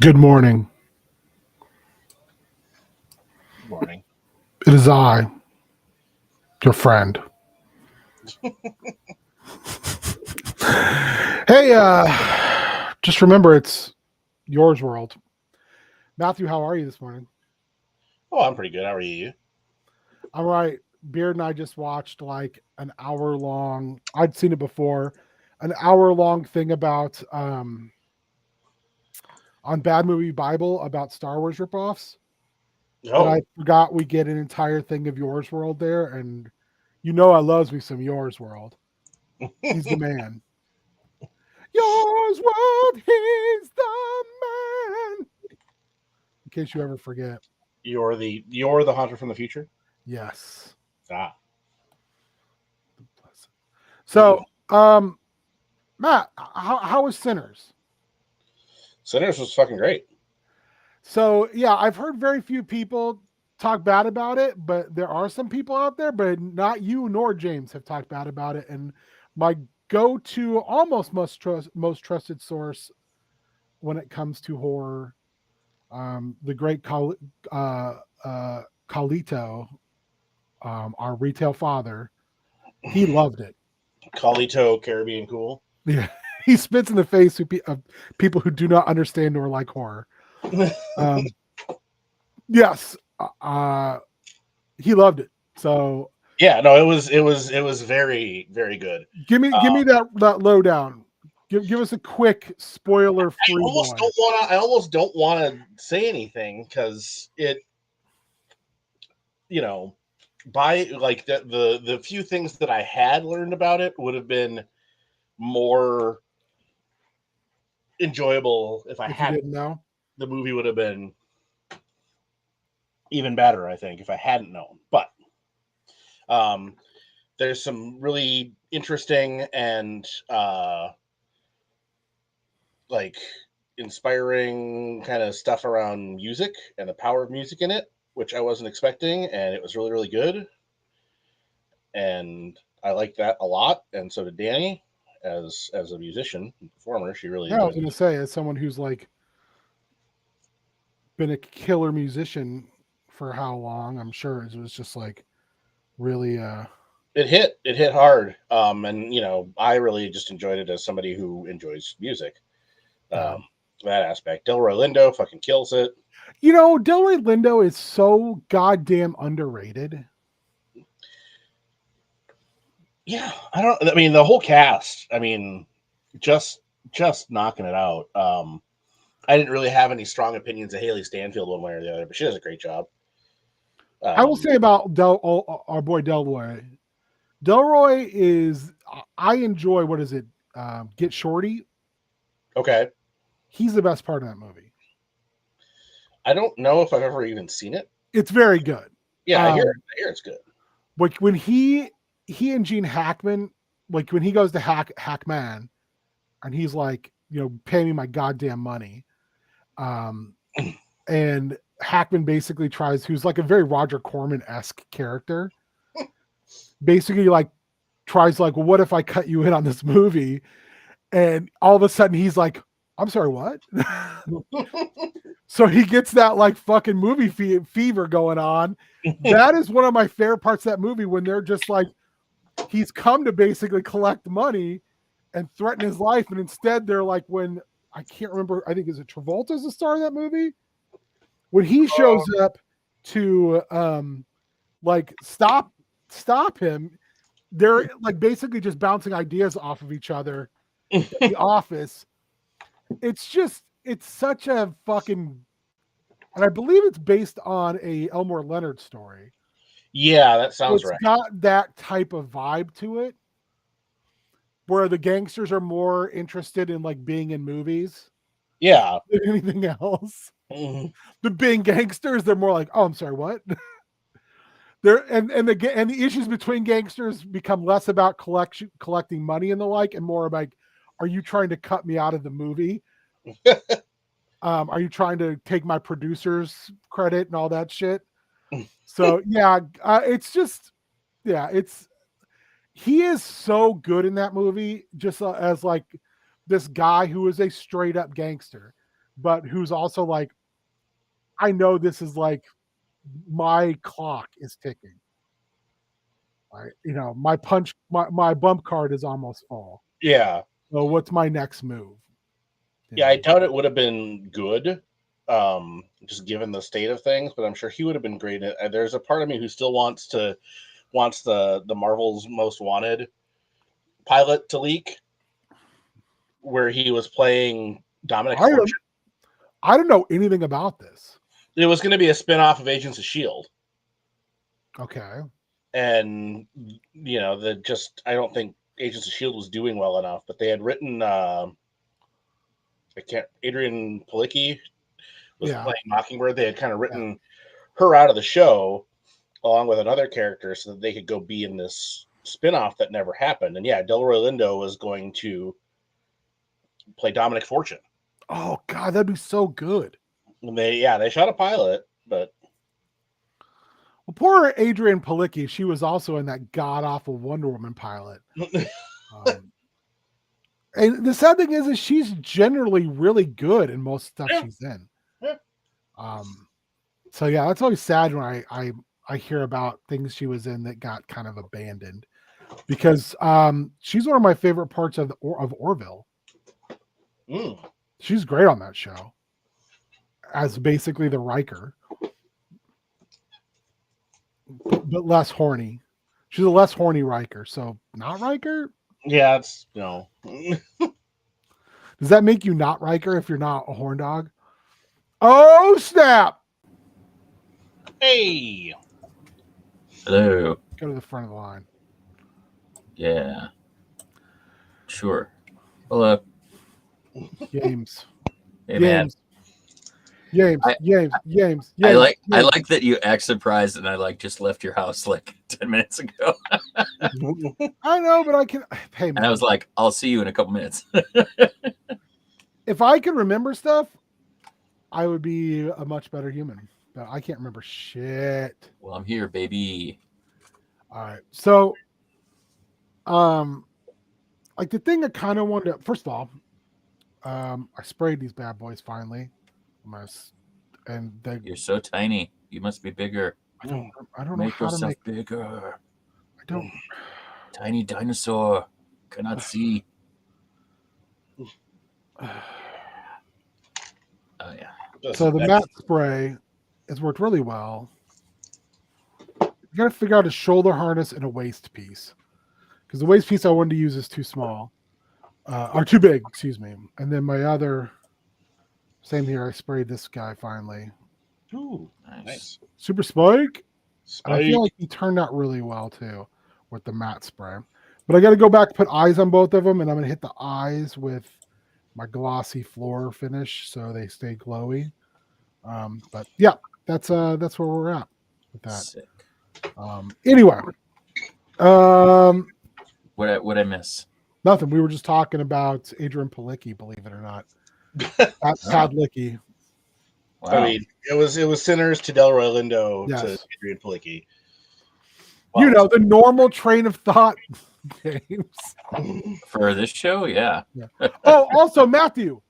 Good morning. Good morning. It is I, your friend. Hey, just remember it's yours world. Matthew, how are you this morning? Oh, I'm pretty good. How are you? All right. Beard and I just watched like an hour long, I'd seen it before, an hour long thing about on Bad Movie Bible about Star Wars ripoffs. And I Oh, forgot we get an entire thing of yours world there. And you know I loves me some yours world. He's the man. Yours world, he's the man. In case you ever forget. you're the hunter from the future. Yes. Ah, So, um, Matt, how was Sinners? Sinners was fucking great. So, yeah, I've heard very few people talk bad about it, but there are some people out there, but not you nor James have talked bad about it. And my go-to, almost most trusted source when it comes to horror, the great uh, Carlito, our retail father, he loved it. Calito Caribbean Cool. Yeah, he spits in the face of people who do not understand or like horror. Um, yes, he loved it. So Yeah, no, it was very very good. give me that lowdown. Give us a quick spoiler free one. I almost don't want to say anything because you know, by like the few things that I had learned about it would have been more enjoyable if I If you hadn't. didn't know, The movie would have been even better, I think, if I hadn't known. But um, there's some really interesting and like inspiring kind of stuff around music and the power of music in it, which I wasn't expecting, and it was really really good. And I liked that a lot, and so did Danny, as a musician and performer. She really yeah, I was enjoyed gonna it. say as someone who's like been a killer musician for how long, I'm sure it was just like really It hit hard, and I really just enjoyed it as somebody who enjoys music. uh, Um, that aspect. Delroy Lindo fucking kills it. Delroy Lindo is so goddamn underrated. Yeah, I don't. I mean, the whole cast. I mean, just just knocking it out. I didn't really have any strong opinions of Haley Stanfield one way or the other, but she does a great job. I will Um, say about our boy Delroy. Delroy is I enjoy what is it? Get Shorty. okay, He's the best part of that movie. I don't know if I've ever even seen it. It's very good. Yeah, I hear it. Um, I hear it's good. like when he and Gene Hackman, like when he goes to Hackman, and he's like, pay me my goddamn money. Um, and Hackman basically tries, who's like a very Roger Corman esque character, basically like tries like, well, what if I cut you in on this movie? And all of a sudden he's like, I'm sorry, what? So he gets that like fucking movie fever going on. That is one of my favorite parts of that movie when they're just like, he's come to basically collect money and threaten his life. And instead they're like, when I can't remember, I think is it Travolta's the star of that movie? When he shows up to like stop him, they're like basically just bouncing ideas off of each other in the office. It's such a fucking, and I believe it's based on a Elmore Leonard story. Yeah, that So sounds it's right. got that type of vibe to it, where the gangsters are more interested in like being in movies Yeah. than anything else. Mhm. The being gangsters, they're more like, oh, I'm sorry, what? There and the issues between gangsters become less about collecting money and the like, and more about, are you trying to cut me out of the movie? Are you trying to take my producer's credit and all that shit? So yeah, it's just it's he is so good in that movie, just as like this guy who is a straight up gangster. but who's also like, I know this is like my clock is ticking. My bump card is almost full. Yeah. So what's my next move? Yeah, I doubt it would have been good, just given the state of things. But I'm sure he would have been great. There's a part of me who still wants the Marvel's Most Wanted pilot to leak, where he was playing Dominic Fortune. I don't know anything about this. It was going to be a spin-off of Agents of S.H.I.E.L.D. Okay. And I don't think Agents of S.H.I.E.L.D. was doing well enough, but they had written Adrian Palicki was playing Mockingbird. They had kind of written her out of the show along with another character so that they could go be in this spin-off that never happened. And Delroy Lindo was going to play Dominic Fortune. Oh God, that'd be so good. And they shot a pilot, but poor Adrian Palicki, she was also in that god-awful Wonder Woman pilot. And the sad thing is she's generally really good in most stuff she's in. Yeah. So that's always sad when I hear about things she was in that got kind of abandoned, because she's one of my favorite parts of Orville. She's great on that show as basically the Riker, but less horny. She's a less horny Riker, so not Riker. Yeah, it's no. Does that make you not Riker if you're not a horn dog? Oh snap! Hey, hello. Go to the front of the line. Yeah, sure. Hello, James. Hey, man. James. I like that you act surprised, and I just left your house like 10 minutes ago. I know, but I can. Hey, man. And I was like, I'll see you in a couple minutes. If I could remember stuff, I would be a much better human. But I can't remember shit. Well, I'm here, baby. All right. So, like the thing I kind of wanted to, first of all, I sprayed these bad boys finally. You're so tiny. You must be bigger. I don't know Make how to yourself make bigger. I don't. Tiny dinosaur cannot see. Oh yeah. So the matte spray has worked really well. You got to figure out a shoulder harness and a waist piece, because the waist piece I wanted to use is too small, or too big. Excuse me. And then my other, same here. I sprayed this guy finally. Ooh, nice. Super Spike. I feel like he turned out really well too with the matte spray. But I got to go back, put eyes on both of them, and I'm gonna hit the eyes with my glossy floor finish so they stay glowy. But yeah, that's where we're at with that. Sick. Anyway, what I miss? Nothing. We were just talking about Adrian Palicki, believe it or not. Padlicki. Wow. I mean, it was Sinners to Delroy Lindo to Adrian Palicki. Wow. The normal train of thought, James. For this show, yeah. Oh, also, Matthew,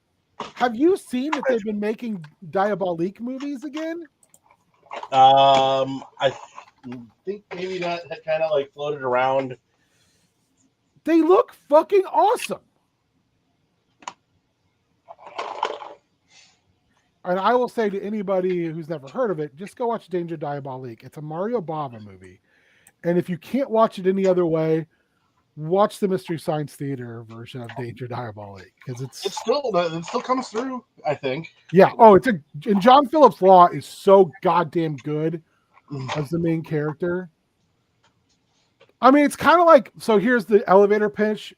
have you seen that they've been making Diabolique movies again? I think maybe that had kind of like floated around. They look fucking awesome. And I will say to anybody who's never heard of it, just go watch Danger Diabolique. It's a Mario Bava movie. And if you can't watch it any other way, watch the Mystery Science Theater version of Danger Diabolique, because it still comes through, I think. Yeah. Oh, and John Phillips Law is so goddamn good as the main character. I mean, it's kind of like, so here's the elevator pitch.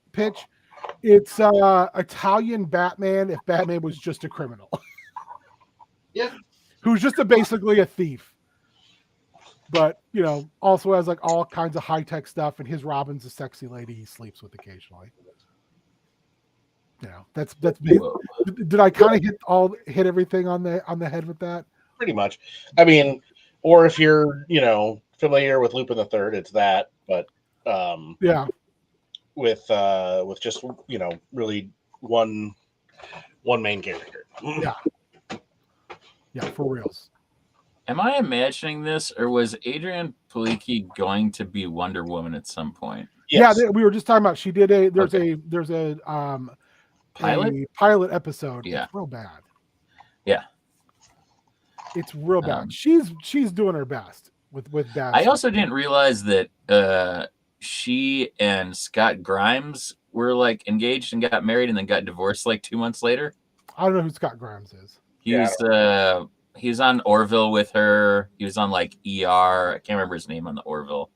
It's Italian Batman if Batman was just a criminal. Yeah. Who's just basically a thief. But, also has like all kinds of high-tech stuff, and his Robin's a sexy lady he sleeps with occasionally. That's did I kind of hit everything on the head with that? Pretty much. I mean, or if you're, familiar with Lupin the Third, it's that, but with just, really one main character. Yeah. Yeah, for reals. Am I imagining this, or was Adrian Palicki going to be Wonder Woman at some point? Yes. Yeah, we were just talking about. She did a. There's Okay. a Pilot? a pilot episode. Yeah. It's real bad. Yeah. It's real bad. She's doing her best with bad. I stuff. also didn't realize that she and Scott Grimes were like engaged and got married and then got divorced like 2 months later. I don't know who Scott Grimes is. He was on Orville with her. He was on like ER. I can't remember his name on the Orville.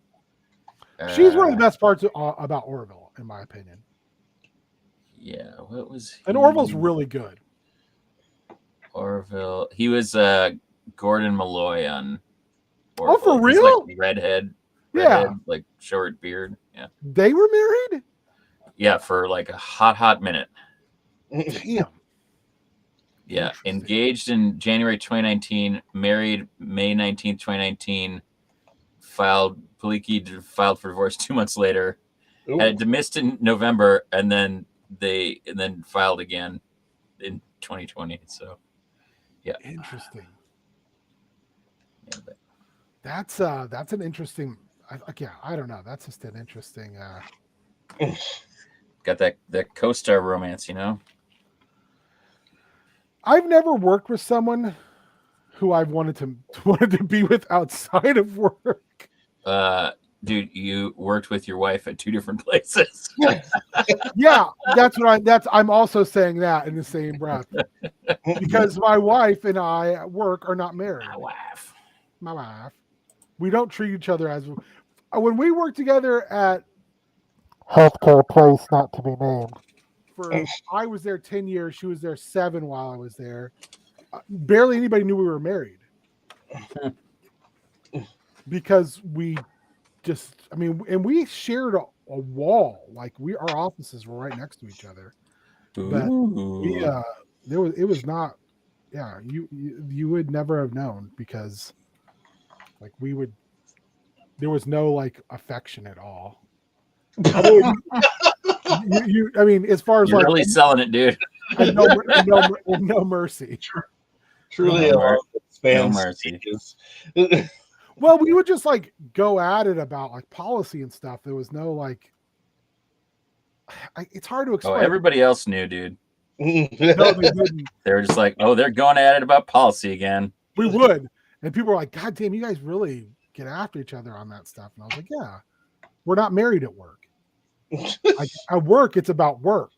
She's one of the best parts about Orville, in my opinion. Yeah, what was he? And Orville's really good. Orville. He was Gordon Malloy on Orville. Oh, for real? He's like redhead, like short beard. Yeah. They were married? Yeah, for like a hot minute. Damn. Yeah, engaged in January 2019, married May 19th, 2019, Palicki filed for divorce 2 months later, Ooh. had it dismissed in November, and then filed again in 2020. So, yeah. Interesting. Yeah, but that's an interesting. I don't know. That's just an interesting. got that co-star romance, you know. I've never worked with someone who I've wanted to be with outside of work. Dude, you worked with your wife at 2 different places. Yeah, I'm also saying that in the same breath. Because my wife and I at work are not married. My wife. We don't treat each other as when we worked together at healthcare place not to be named. I was there 10 years. She was there 7 while I was there. Barely anybody knew we were married. Because we and we shared a wall. Like our offices were right next to each other. But it was not. Yeah, you would never have known because, like, there was no like affection at all. I mean, as far as you're like really selling it, dude. No mercy. Truly, no mercy. Well, we would just like go at it about like policy and stuff. There was no like. It's hard to explain. Oh, everybody else knew, dude. No, they didn't. They were just like, oh, they're going at it about policy again. We would, and people were like, "God damn, you guys really get after each other on that stuff." And I was like, "Yeah, we're not married at work. At work, it's about work.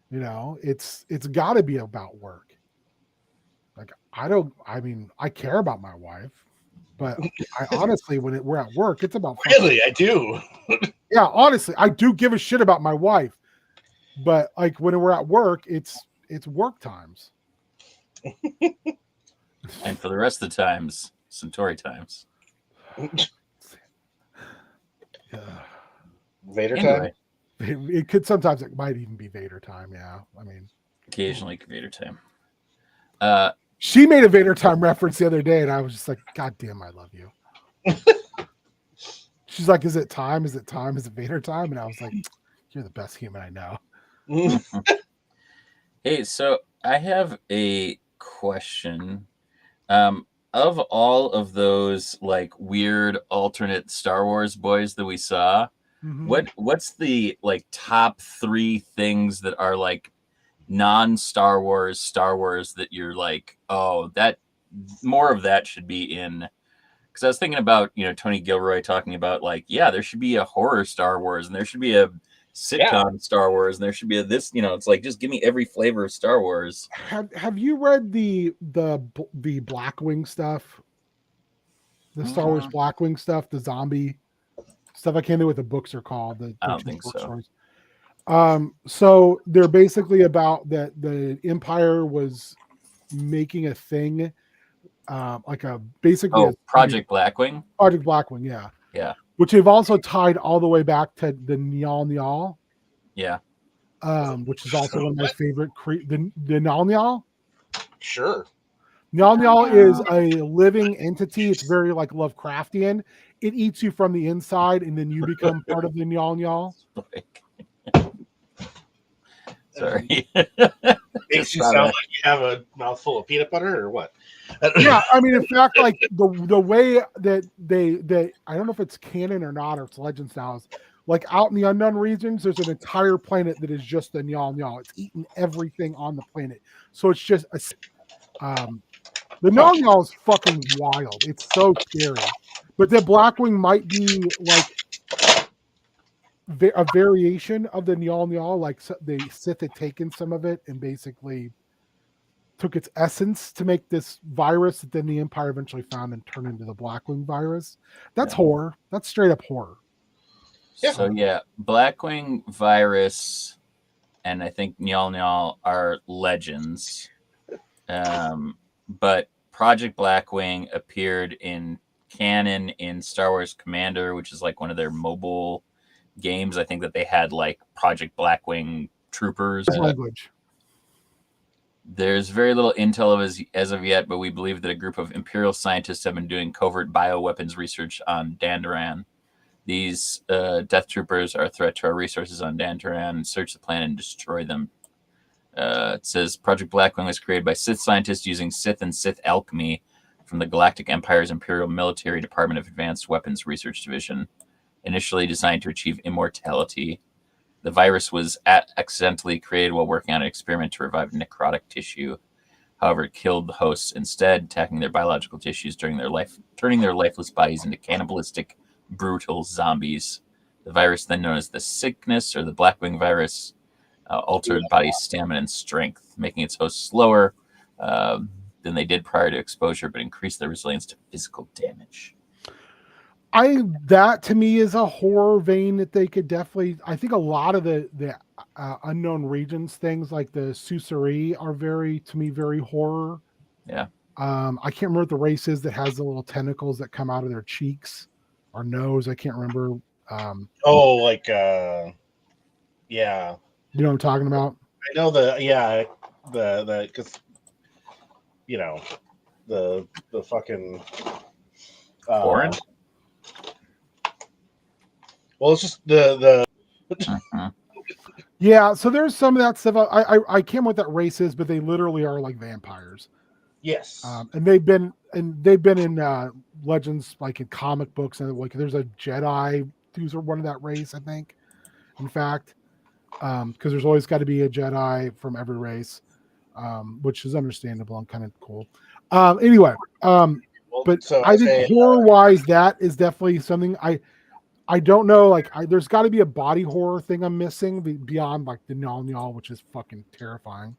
You know, it's got to be about work. Like I care about my wife, but I honestly, when we're at work, it's about really, I do. Yeah, honestly, I do give a shit about my wife, but like when we're at work, it's work times. And for the rest of the times, Centauri times. Vader time. It could sometimes. It might even be Vader time. Yeah, I mean, occasionally Vader time. She made a Vader time reference the other day, and I was just like, "God damn, I love you." She's like, "Is it time? Is it time? Is it Vader time?" And I was like, "You're the best human I know." Hey, so I have a question. Of all of those like weird alternate Star Wars boys that we saw, what's the like top 3 things that are like non-Star Wars that you're like, oh, that more of that should be in? Because I was thinking about, Tony Gilroy talking about like, yeah, there should be a horror Star Wars and there should be a sitcom Star Wars and there should be a this, it's like, just give me every flavor of Star Wars. Have you read the Blackwing stuff? The Star Wars Blackwing stuff, the zombie stuff. I can't know what the books are called. I don't think so. Stories. So they're basically about that the Empire was making a thing, like a basically Project Blackwing. Project Blackwing, yeah. Which they've also tied all the way back to the Nyal Nyal. Yeah. Which is also one of my favorite the Nyal Nyal. Sure. Nyal Nyal is a living entity. It's very like Lovecraftian. It eats you from the inside, and then you become part of the Nyal Nyal. Sorry. Makes you sound like you have a mouthful of peanut butter or what? Yeah, I mean, in fact, like the way that they I don't know if it's canon or not, or it's Legends now, is like out in the unknown regions, there's an entire planet that is just the Nyal Nyal. It's eating everything on the planet, so it's just the Nyal Nyal is fucking wild. It's so scary, but the Blackwing might be like a variation of the Nyal Nyal. Like the Sith had taken some of it and basically took its essence to make this virus that then the Empire eventually found and turned into the Blackwing virus. That's horror. That's straight up horror. So yeah, Blackwing virus and I think Nyal Nyal are legends. But Project Blackwing appeared in canon in Star Wars Commander, which is like one of their mobile games. I think that they had like Project Blackwing troopers. Language. There's very little intel as of yet, but we believe that a group of Imperial scientists have been doing covert bioweapons research on Dandaran. These Death Troopers are a threat to our resources on Dandaran. Search the planet and destroy them. It says Project Blackwing was created by Sith scientists using Sith and Sith alchemy from the Galactic Empire's Imperial Military Department of Advanced Weapons Research Division, initially designed to achieve immortality. The virus was accidentally created while working on an experiment to revive necrotic tissue. However, it killed the hosts instead, attacking their biological tissues during their life, turning their lifeless bodies into cannibalistic, brutal zombies. The virus, then known as the sickness or the Blackwing virus, altered body stamina and strength, making its hosts slower than they did prior to exposure, but increased their resilience to physical damage. That to me is a horror vein that they could definitely. I think a lot of the unknown regions things like the Susuri are very horror. Yeah. I can't remember what the race is that has the little tentacles that come out of their cheeks or nose. I can't remember. Yeah. You know what I'm talking about? I know the because you know the fucking Orange. Well, it's just the Yeah, so there's some of that stuff. I can't remember what that race is, but they literally are like vampires. Yes. And they've been in legends, like in comic books, and like there's a Jedi who's one of that race, I think. In fact, because there's always got to be a Jedi from every race, which is understandable and kind of cool. Anyway, but so I think horror-wise, that is definitely something I don't know. Like, there's got to be a body horror thing I'm missing beyond like the Nyal Nyal, which is fucking terrifying.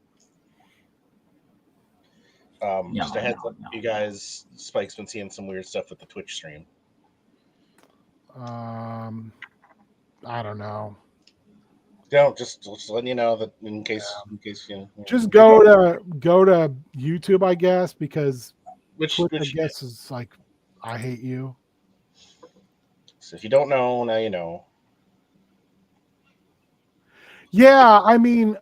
Just a heads up, you guys. Spike's been seeing some weird stuff with the Twitch stream. I don't know. No, just letting you know that in case you know. Just go to YouTube, I guess, because which I guess is like I hate you. So if you don't know, now you know. Yeah, I mean,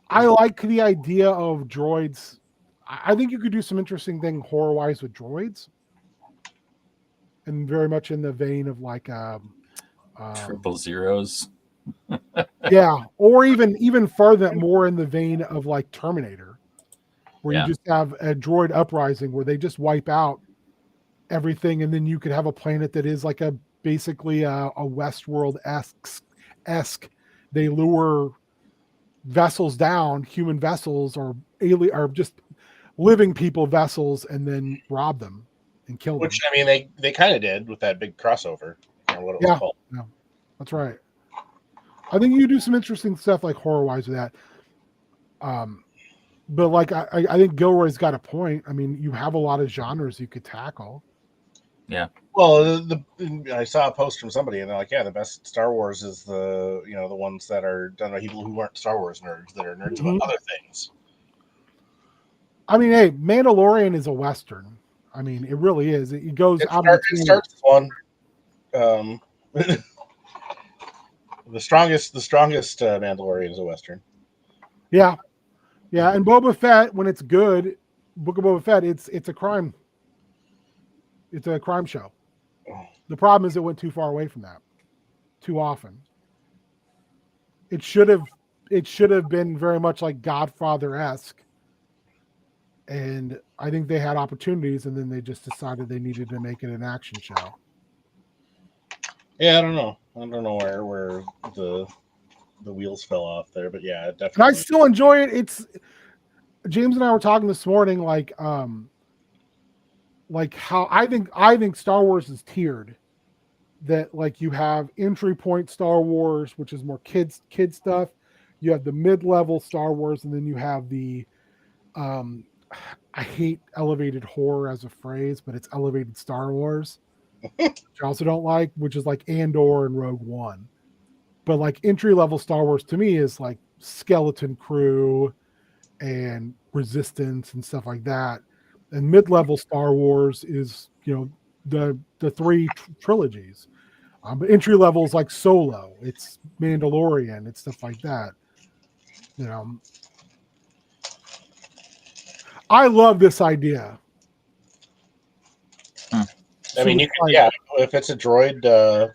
I like the idea of droids. I think you could do some interesting thing horror-wise with droids, and very much in the vein of like 000s. Yeah, or even farther, more in the vein of like Terminator, where you just have a droid uprising where they just wipe out everything, and then you could have a planet that is like basically a Westworld-esque. They lure vessels down, human vessels or alien or just living people vessels, and then rob them and kill them. Which I mean, they kind of did with that big crossover. I don't know what it was called. Yeah, that's right. I think you do some interesting stuff like horror-wise with that. But like I think Gilroy's got a point. I mean, you have a lot of genres you could tackle. Yeah. Well, I saw a post from somebody, and they're like, "Yeah, the best Star Wars is the ones that are done by people who aren't Star Wars nerds, that are nerds about other things." I mean, hey, Mandalorian is a Western. I mean, it really is. It goes out. It starts with one. The strongest Mandalorian is a Western. Yeah, yeah, and Boba Fett, when it's good, Book of Boba Fett, it's a crime. It's a crime show. The problem is it went too far away from that, too often. It should have been very much like Godfather-esque, And I think they had opportunities, and then they just decided they needed to make it an action show. Yeah, I don't know. I don't know where the wheels fell off there, but yeah, And I definitely. still enjoy it. It's James and I were talking this morning, like how I think Star Wars is tiered. That like you have entry point Star Wars, which is more kid stuff. You have the mid-level Star Wars, and then you have the um I hate elevated horror as a phrase, but it's elevated Star Wars, which I also don't like, which is like Andor and Rogue One. But like entry level Star Wars to me is like Skeleton Crew and Resistance and stuff like that. And mid level Star Wars is the three trilogies. But entry level is like Solo, it's Mandalorian, it's stuff like that. You know, I love this idea. I mean, you could, yeah, if it's a droid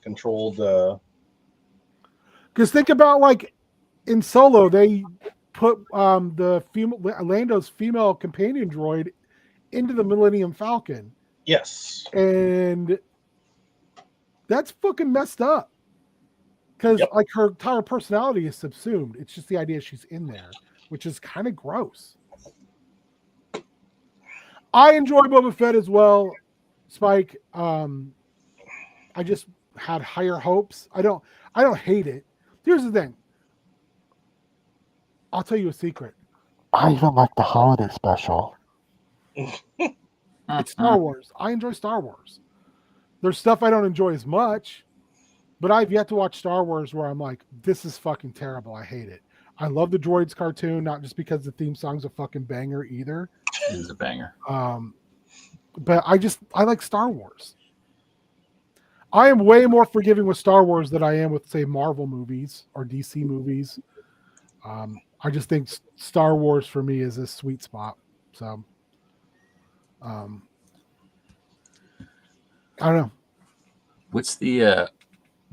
controlled. Because think about like in Solo, they put the female Lando's female companion droid into the Millennium Falcon. Yes. And that's fucking messed up. Because like her entire personality is subsumed. It's just the idea she's in there, which is kind of gross. I enjoy Boba Fett as well, Spike. I just had higher hopes. I don't hate it. Here's the thing. I'll tell you a secret. I even like the holiday special. It's Star Wars. I enjoy Star Wars. There's stuff I don't enjoy as much, but I've yet to watch Star Wars where I'm like, this is fucking terrible. I hate it. I love the Droids cartoon, not just because the theme song's a fucking banger either. It is a banger. But I like Star Wars. I am way more forgiving with Star Wars than I am with, say, Marvel movies or DC movies. I just think Star Wars for me is a sweet spot. So, I don't know. What's the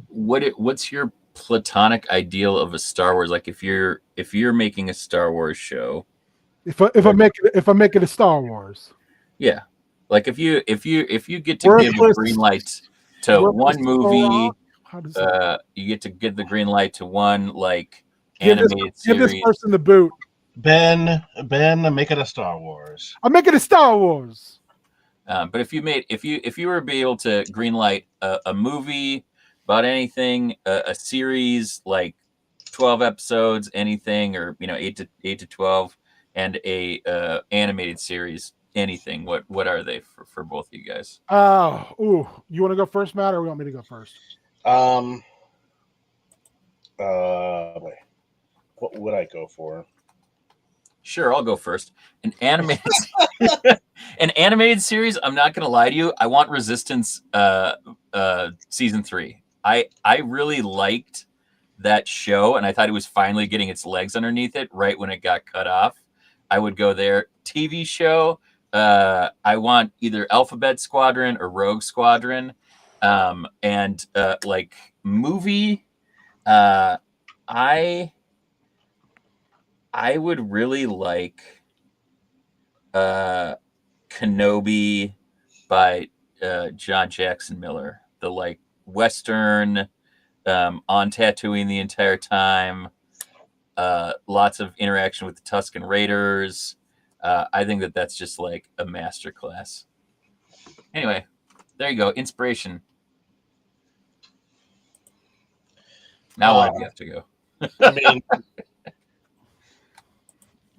what's your platonic ideal of a Star Wars? Like if you're making a Star Wars show, if I make it a Star Wars, yeah, like if you get to give a green light to one movie, you get to give the green light to one like animated series. Give this person the boot. Ben, make it a Star Wars. I'm making a Star Wars. But if you were to be able to greenlight a movie about anything, a series like 12 episodes, anything, or 8 to 12, and a animated series, anything, what are they for both of you guys? You want to go first, Matt, or you want me to go first? What would I go for? Sure, I'll go first. An animated series. I'm not gonna lie to you. I want Resistance season 3. I really liked that show, and I thought it was finally getting its legs underneath it right when it got cut off. I would go there. TV show. I want either Alphabet Squadron or Rogue Squadron. And like movie. I would really like Kenobi by John Jackson Miller. The like Western on Tatooine the entire time. Lots of interaction with the Tusken Raiders. I think that's just like a masterclass. Anyway, there you go. Inspiration. Now where do you have to go? I mean,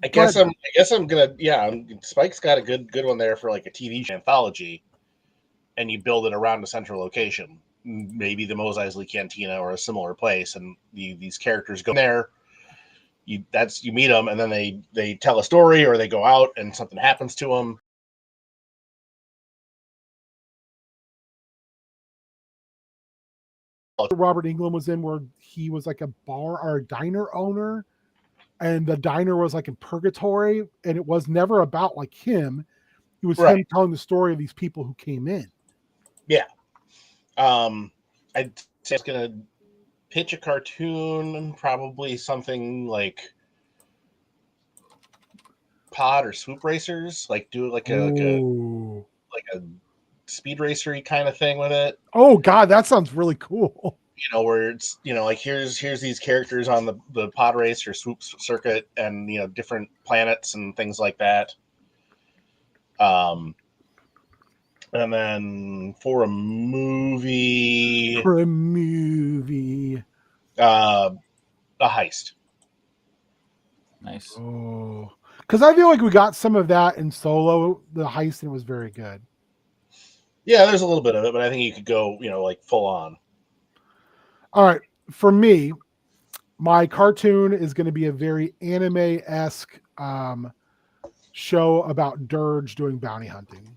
I guess I'm gonna Spike's got a good one there for like a TV anthology, and you build it around a central location, maybe the Mos Eisley Cantina or a similar place, and these characters go there. You meet them, and then they tell a story, or they go out and something happens to them. Robert Englund was in, where he was like a bar or a diner owner, and the diner was like in purgatory, and it was never about like him. It was him telling the story of these people who came in. Yeah. I'd say I was gonna pitch a cartoon, probably something like pod or swoop racers, like do like Ooh. a speed racery kind of thing with it. Oh God, that sounds really cool. Where it's like here's these characters on the pod race or swoop circuit, and different planets and things like that. And then for a movie, a heist. Nice. Oh, because I feel like we got some of that in Solo, the heist, and it was very good. Yeah, there's a little bit of it, but I think you could go, like full on. All right, for me, my cartoon is going to be a very anime-esque show about Dirge doing bounty hunting.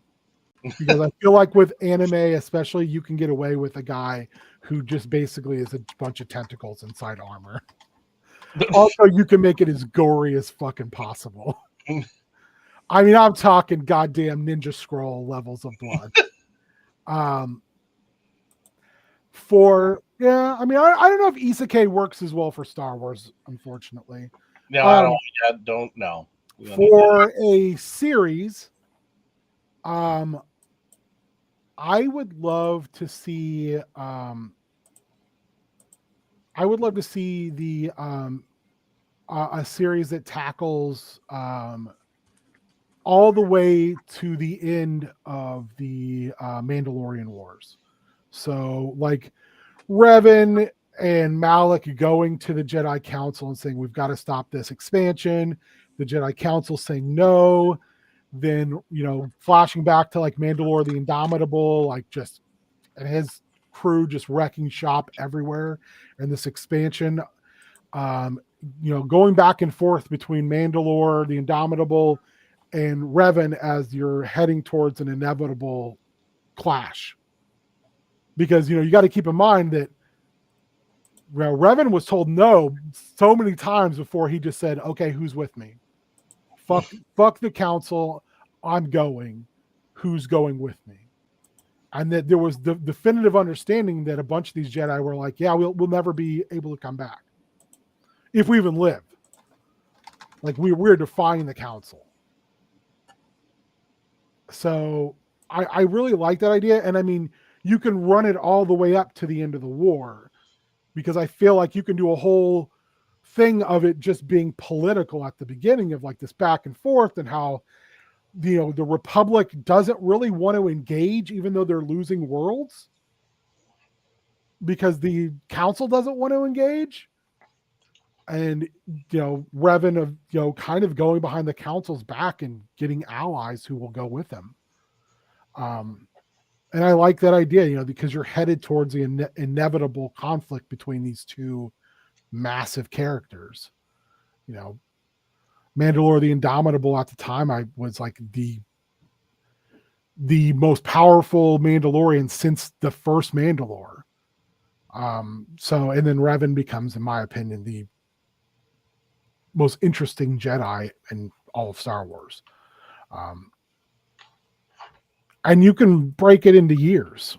Because I feel like with anime, especially, you can get away with a guy who just basically is a bunch of tentacles inside armor. Also, you can make it as gory as fucking possible. I mean, I'm talking goddamn Ninja Scroll levels of blood. I don't know if isekai works as well for Star Wars, unfortunately. No, I don't know. For a series, I would love to see the a series that tackles all the way to the end of the Mandalorian Wars. So like Revan and Malik going to the Jedi Council and saying, we've got to stop this expansion. The Jedi Council saying no. Then, flashing back to like Mandalore the Indomitable, like just, and his crew just wrecking shop everywhere. And this expansion, going back and forth between Mandalore, the Indomitable, and Revan as you're heading towards an inevitable clash. Because, you got to keep in mind that Revan was told no so many times before he just said, okay, who's with me? Fuck the council. I'm going. Who's going with me? And that there was the definitive understanding that a bunch of these Jedi were like, yeah, we'll never be able to come back. If we even live. Like we're defying the council. So I really like that idea. And I mean, you can run it all the way up to the end of the war, because I feel like you can do a whole thing of it just being political at the beginning of like this back and forth, and how the Republic doesn't really want to engage even though they're losing worlds because the council doesn't want to engage. And Revan of kind of going behind the council's back and getting allies who will go with him. And I like that idea, because you're headed towards the inevitable conflict between these two massive characters. Mandalore the Indomitable at the time, I was like the most powerful Mandalorian since the first Mandalore. And then Revan becomes, in my opinion, the most interesting Jedi in all of Star Wars. And you can break it into years.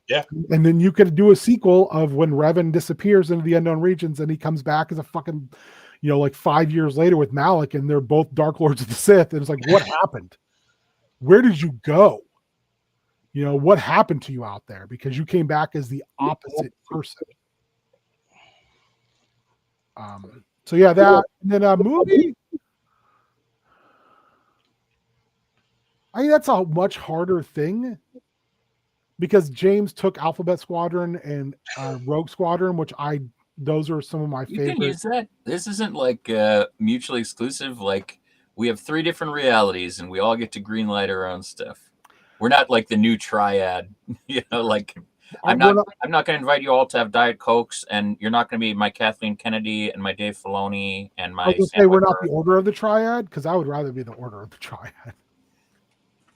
Yeah. And then you could do a sequel of when Revan disappears into the unknown regions and he comes back as a fucking, like 5 years later with Malik, and they're both Dark Lords of the Sith. And it's like, what happened? Where did you go? What happened to you out there? Because you came back as the opposite person. So yeah, that, and then a movie. I think that's a much harder thing because James took Alphabet Squadron and Rogue Squadron, which those are some of my favorites. You can use that. This isn't like mutually exclusive. Like we have 3 different realities and we all get to greenlight our own stuff. We're not like the new triad, like I'm not going to invite you all to have Diet Cokes, and you're not going to be my Kathleen Kennedy and my Dave Filoni and my. I was say we're not the Order of the Triad, because I would rather be the Order of the Triad.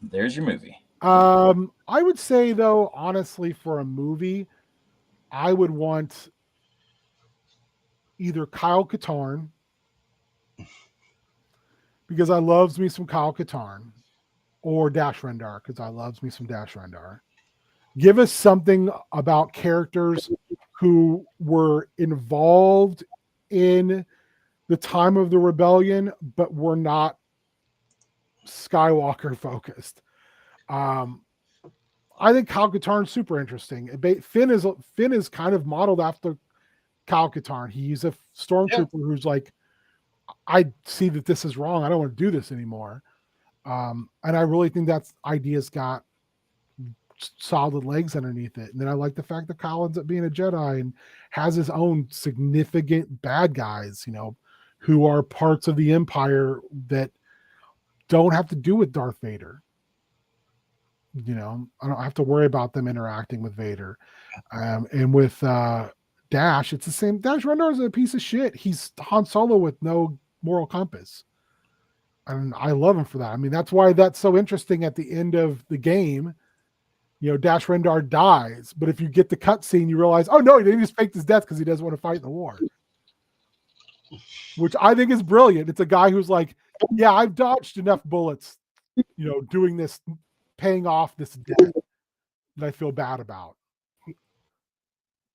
There's your movie. I would say though, honestly, for a movie, I would want either Kyle Katarn, because I loves me some Kyle Katarn, or Dash Rendar, because I loves me some Dash Rendar. Give us something about characters who were involved in the time of the rebellion, but we're not Skywalker focused. I think Kyle Katarn's super interesting. Finn is kind of modeled after Kyle Katarn. He's a stormtrooper who's like, I see that this is wrong. I don't want to do this anymore. And I really think that idea's got solid legs underneath it. And then I like the fact that Kyle ends up being a Jedi and has his own significant bad guys, who are parts of the Empire that don't have to do with Darth Vader. I don't have to worry about them interacting with Vader. And with Dash, it's the same. Dash Rendar is a piece of shit. He's Han Solo with no moral compass. And I love him for that. I mean, that's why that's so interesting at the end of the game. Dash Rendar dies, but if you get the cutscene, you realize, oh no, he just faked his death because he doesn't want to fight in the war. Which I think is brilliant. It's a guy who's like, yeah, I've dodged enough bullets, doing this, paying off this debt that I feel bad about.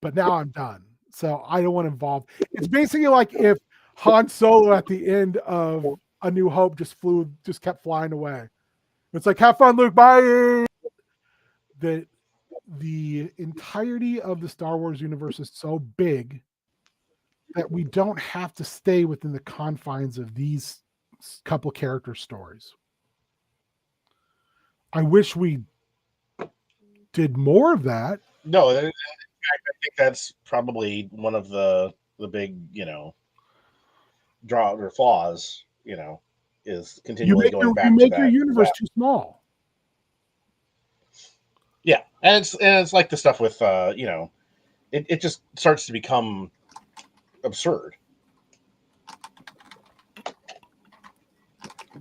But now I'm done. So I don't want to involve. It's basically like if Han Solo at the end of A New Hope just kept flying away. It's like, have fun, Luke, bye. The entirety of the Star Wars universe is so big that we don't have to stay within the confines of these couple character stories. I wish we did more of that. No, I think that's probably one of the big, draw or flaws, is continually going back to that. You make your universe too small. Yeah, and it's like the stuff with it just starts to become absurd.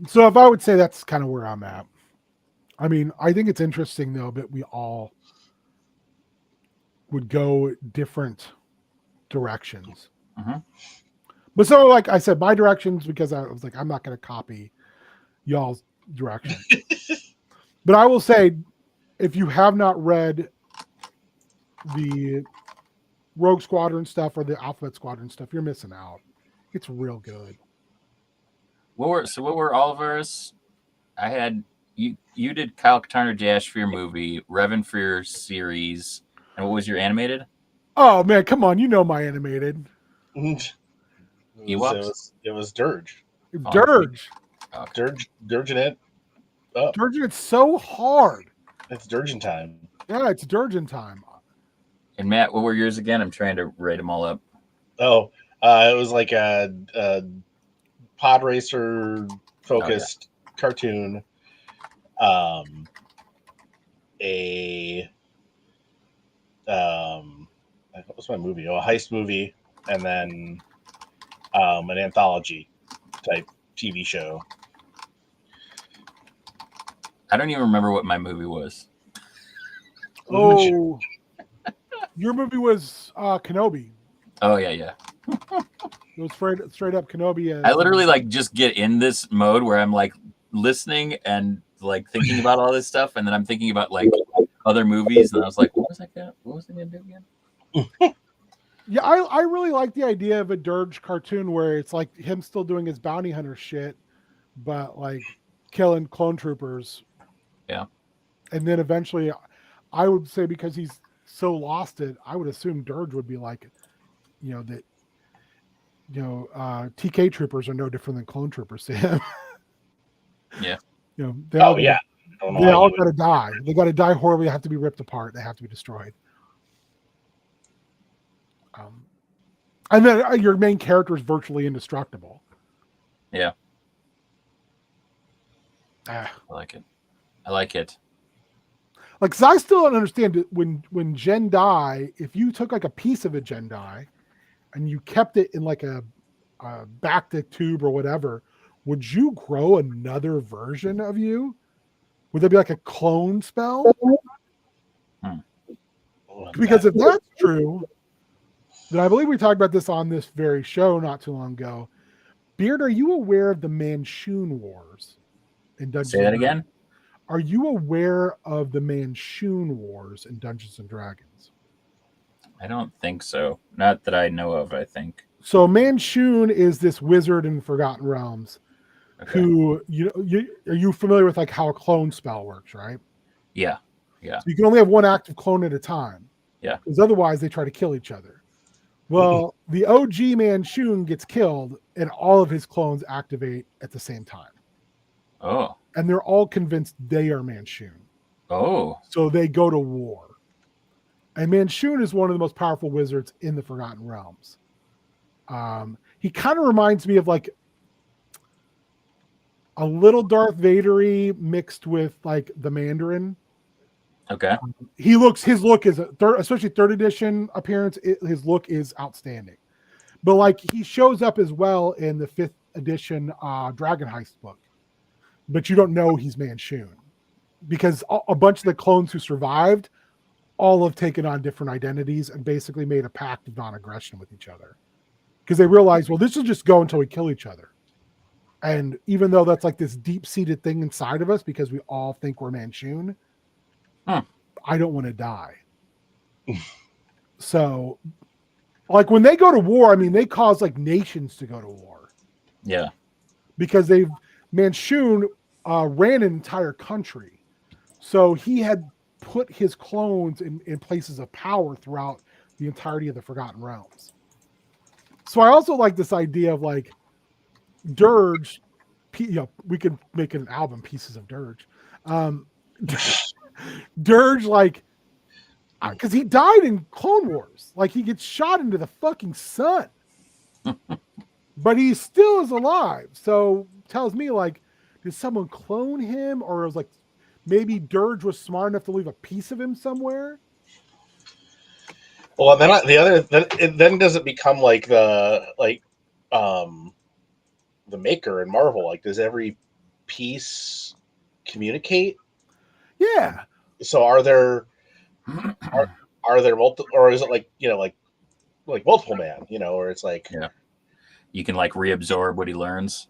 So if I would say that's kind of where I'm at. I mean, I think it's interesting though that we all would go different directions. Uh-huh. But so, like I said, my directions, because I was like, I'm not going to copy y'all's direction. But I will say, if you have not read the Rogue Squadron stuff or the Alphabet Squadron stuff, you're missing out. It's real good. What were all of ours? I had you did Kyle Katarn or Dash for your movie, Revan for your series, and what was your animated? Oh man, come on, my animated. It was Dirge. Dirge. Okay. Dirging it up. Dirging it so hard. It's Dirging time. Yeah, it's Dirging time. And Matt, what were yours again? I'm trying to write them all up. Oh, it was like a pod racer focused cartoon. What was my movie? A heist movie, and then an anthology type TV show. I don't even remember what my movie was. Oh, your movie was Kenobi. Oh yeah. It was straight up Kenobi. I literally just get in this mode where I'm listening and thinking about all this stuff, and then I'm thinking about other movies, and I was like, what was I gonna do again? Yeah, I really like the idea of a Dirge cartoon where it's like him still doing his bounty hunter shit, but killing clone troopers. Yeah. And then eventually, I would say because he's so lost it, I would assume Dirge would be TK troopers are no different than clone troopers to him. Yeah. They all got to die. They got to die horribly. They have to be ripped apart. They have to be destroyed. And then your main character is virtually indestructible. Yeah. I like it. Cause I still don't understand it when Jedi, if you took a piece of a Jedi and you kept it in a bacta tube or whatever, would you grow another version of you? Would there be a clone spell? Because if that's true, then I believe we talked about this on this very show not too long ago. Beard, are you aware of the Manchun Wars in Dungeons? Say that again? Are you aware of the Manchun Wars in Dungeons and Dragons? I don't think so. Not that I know of, I think. So Manchun is this wizard in Forgotten Realms Okay. who are you familiar with like how a clone spell works, right? Yeah. So you can only have one active clone at a time. Yeah. Because otherwise they try to kill each other. Well, the OG Manchun gets killed and all of his clones activate at the same time. Oh. And they're all convinced they are Manchun. Oh. So they go to war. And Manchun is one of the most powerful wizards in the Forgotten Realms. He kind of reminds me of like a little Darth Vader-y mixed with like the Mandarin. Okay. His look is especially third edition appearance. His look is outstanding, but like he shows up as well in the 5th edition Dragon Heist book, but you don't know he's Manchun because a bunch of the clones who survived all have taken on different identities and basically made a pact of non-aggression with each other because they realize, well, this will just go until we kill each other. And even though that's like this deep-seated thing inside of us because we all think we're Manchun, I don't want to die. So, like when they go to war, I mean, they cause like nations to go to war. Yeah. Because Manchun ran an entire country. So he had put his clones in places of power throughout the entirety of the Forgotten Realms. So I also like this idea of like Dirge, we could make an album, Pieces of Dirge. Dirge, like, because he died in Clone Wars. Like, he gets shot into the fucking sun. But he still is alive. So, tells me, like, did someone clone him? Or it was like, maybe Dirge was smart enough to leave a piece of him somewhere? Well, then does it become like the Maker in Marvel? Like, does every piece communicate? Yeah. So are there multiple, or is it like like multiple man? Or it's like you can like reabsorb what he learns.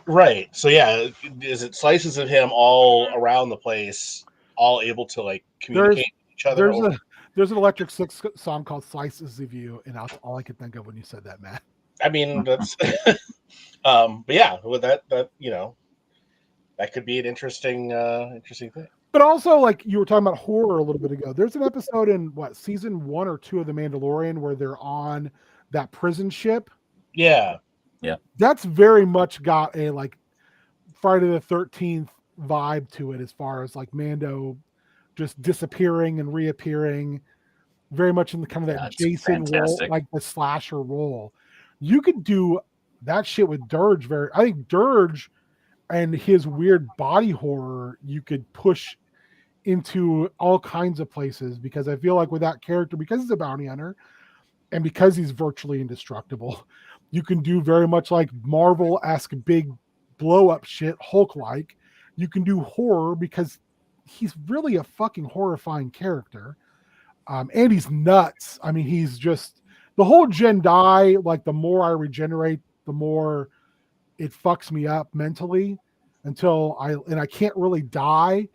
Right. So yeah, is it slices of him all around the place, all able to like communicate with each other? There's an Electric Six song called "Slices of You," and that's all I could think of when you said that, Matt. I mean, that's but yeah, with that that could be an interesting thing. But also, like you were talking about horror a little bit ago, there's an episode in season 1 or 2 of The Mandalorian where they're on that prison ship. Yeah. That's very much got a like Friday the 13th vibe to it, as far as like Mando just disappearing and reappearing, very much in the kind of that Jason role, like the slasher role. You could do that shit with Dirge. I think Dirge and his weird body horror you could push into all kinds of places, because I feel like with that character, because he's a bounty hunter and because he's virtually indestructible, you can do very much like Marvel-esque big blow up shit, Hulk-like. You can do horror because he's really a fucking horrifying character. And he's nuts. I mean, he's just the whole Jedi, like the more I regenerate, the more it fucks me up mentally until I can't really die.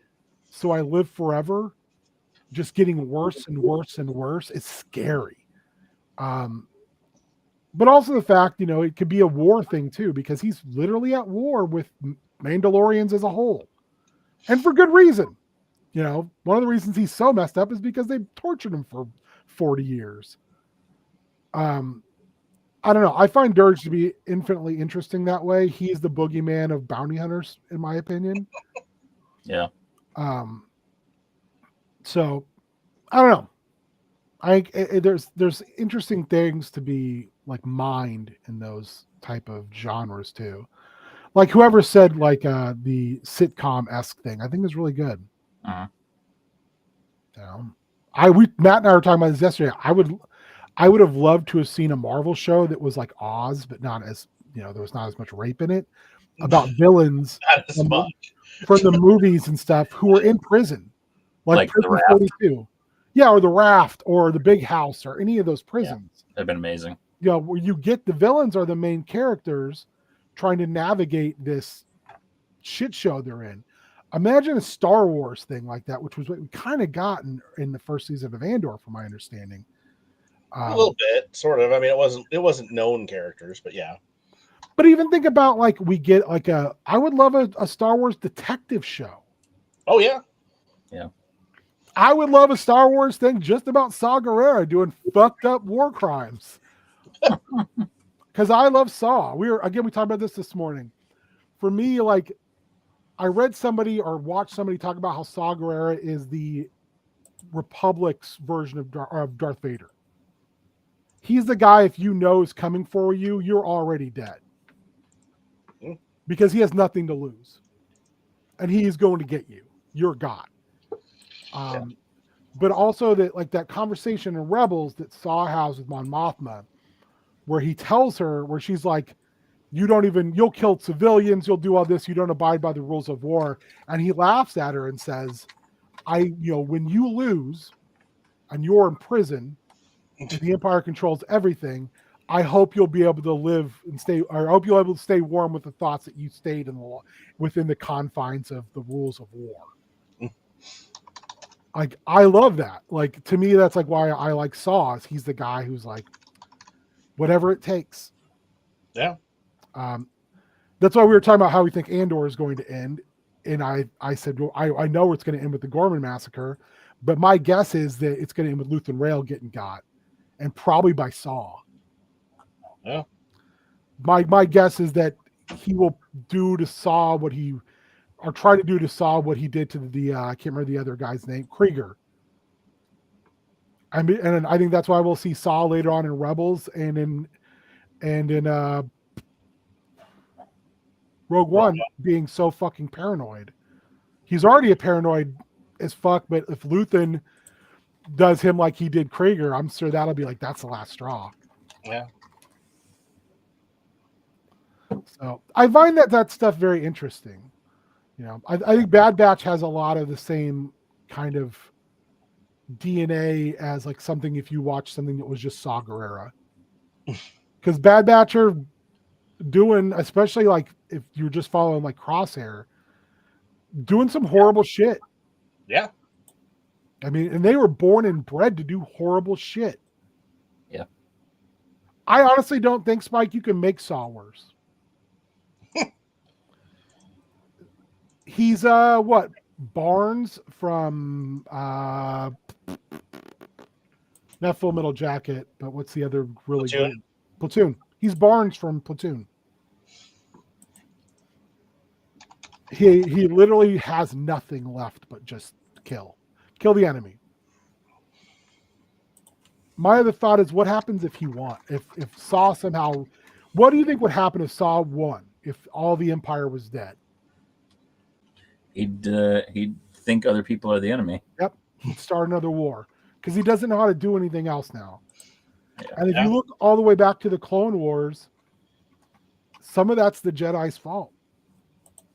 So I live forever, just getting worse and worse and worse. It's scary. But also the fact, it could be a war thing too, because he's literally at war with Mandalorians as a whole. And for good reason. One of the reasons he's so messed up is because they tortured him for 40 years. I don't know. I find Dirge to be infinitely interesting that way. He's the boogeyman of bounty hunters, in my opinion. Yeah. So I don't know. There's interesting things to be like mined in those type of genres too. Like whoever said like the sitcom-esque thing, I think is really good. Uh-huh. Matt and I were talking about this yesterday. I would have loved to have seen a Marvel show that was like Oz, but not as there was not as much rape in it, about villains from the movies and stuff who were in prison, like Prison 42. Yeah, or The Raft, or The Big House, or any of those prisons. Yeah, they've been amazing. Where you get the villains are the main characters trying to navigate this shit show they're in. Imagine a Star Wars thing like that, which was what we kind of got in the first season of Andor, from my understanding. A little bit, sort of. I mean, it wasn't known characters, but yeah. But even think about like we get like I would love a Star Wars detective show. Oh yeah. Yeah. I would love a Star Wars thing just about Saw Gerrera doing fucked up war crimes. Because I love Saw. We talked about this morning. For me, like I read somebody or watched somebody talk about how Saw Gerrera is the Republic's version of Darth Vader. He's the guy, if you know is coming for you, you're already dead. Because he has nothing to lose. And he is going to get you. You're God. But also that conversation in Rebels that Saw has with Mon Mothma, where he tells her, where she's like, you'll kill civilians, you'll do all this, you don't abide by the rules of war. And he laughs at her and says, when you lose and you're in prison and the Empire controls everything, I hope you'll be able to live and stay, or I hope you'll be able to stay warm with the thoughts that you stayed within the confines of the rules of war. Like, I love that. Like, to me, that's like why I like Saw. He's the guy who's like, whatever it takes. Yeah. That's why we were talking about how we think Andor is going to end. And I said, well, I know it's going to end with the Gorman massacre, but my guess is that it's going to end with Luthen Rail getting got, and probably by Saw. Yeah. My guess is that he will do to Saw or try to do to Saw what he did to the I can't remember the other guy's name, Krieger. I mean, and I think that's why we'll see Saw later on in Rebels and in Rogue One being so fucking paranoid. He's already a paranoid as fuck, but if Luthen does him like he did Krieger, I'm sure that'll be like, that's the last straw. Yeah. So I find that stuff very interesting. I think Bad Batch has a lot of the same kind of DNA as like something if you watch something that was just Saw Gerrera. Because Bad Batch are doing, especially like if you're just following like Crosshair, doing some horrible shit. Yeah. I mean, and they were born and bred to do horrible shit. Yeah. I honestly don't think, Spike, you can make Saw worse. He's what? Barnes from not Full Metal Jacket, but what's the other really good? Platoon. He's Barnes from Platoon. He literally has nothing left but just kill the enemy. My other thought is, what happens if he won? If Saw somehow, what do you think would happen if Saw won? If all the Empire was dead? He'd think other people are the enemy. Yep, he'd start another war because he doesn't know how to do anything else now. Yeah. And if you look all the way back to the Clone Wars, some of that's the Jedi's fault.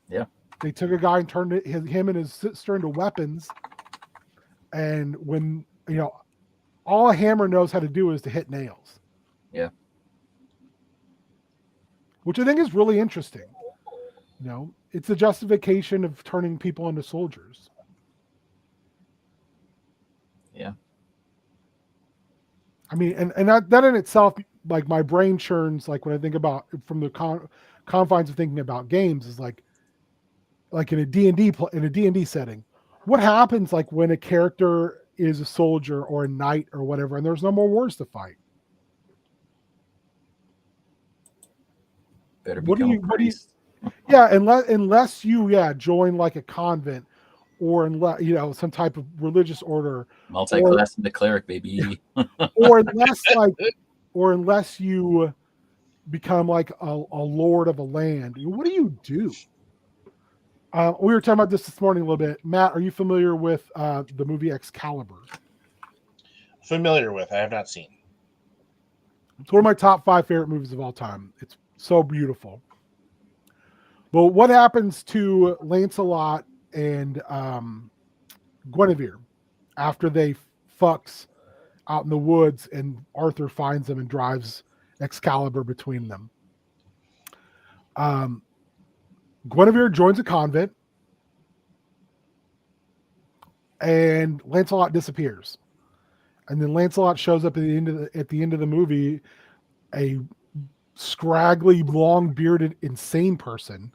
Yeah. They took a guy and turned him and his sister into weapons. And when, all a hammer knows how to do is to hit nails. Yeah. Which I think is really interesting. It's a justification of turning people into soldiers. Yeah. I mean, and that in itself, like my brain churns, like when I think about from the confines of thinking about games, is like in a D&D setting, what happens like when a character is a soldier or a knight or whatever, and there's no more wars to fight? Better become a priest. Yeah, unless you join like a convent or unless some type of religious order, multi-class into cleric, baby. or unless you become like a lord of a land. What do you do? We were talking about this morning a little bit. Matt, are you familiar with the movie Excalibur? Familiar with. I have not seen. It's one of my top 5 favorite movies of all time. It's so beautiful. But what happens to Lancelot and Guinevere after they fucks out in the woods and Arthur finds them and drives Excalibur between them? Guinevere joins a convent and Lancelot disappears. And then Lancelot shows up at the end of the movie, a scraggly, long bearded, insane person,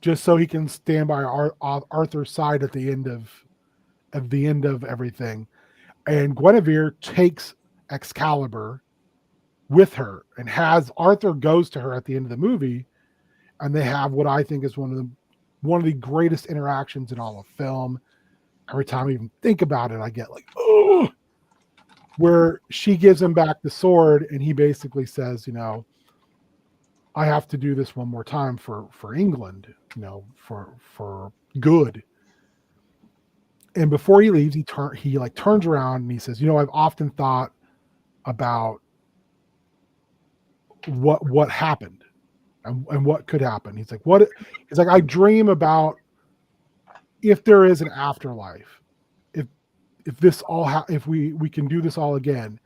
just so he can stand by Arthur's side at the end of everything. And Guinevere takes Excalibur with her, and has Arthur goes to her at the end of the movie, and they have what I think is one of the greatest interactions in all of film. Every time I even think about it, I get like, oh, where she gives him back the sword, and he basically says, I have to do this one more time for England, for good. And before he leaves, he turns around and he says, I've often thought about what happened and what could happen. He's like, I dream about if there is an afterlife, if this all if we can do this all again,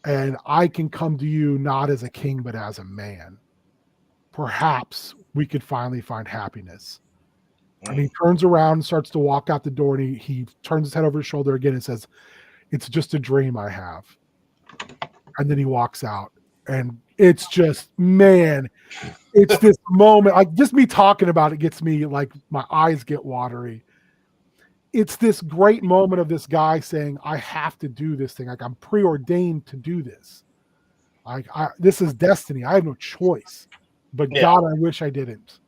and I can come to you not as a king but as a man, perhaps we could finally find happiness. And he turns around and starts to walk out the door, and he turns his head over his shoulder again and says, "It's just a dream I have." And then he walks out, and it's just, man, it's this moment. Like, just me talking about it gets me, like, my eyes get watery. It's this great moment of this guy saying, I have to do this thing. Like, I'm preordained to do this. Like, this is destiny. I have no choice. But God, I wish I didn't.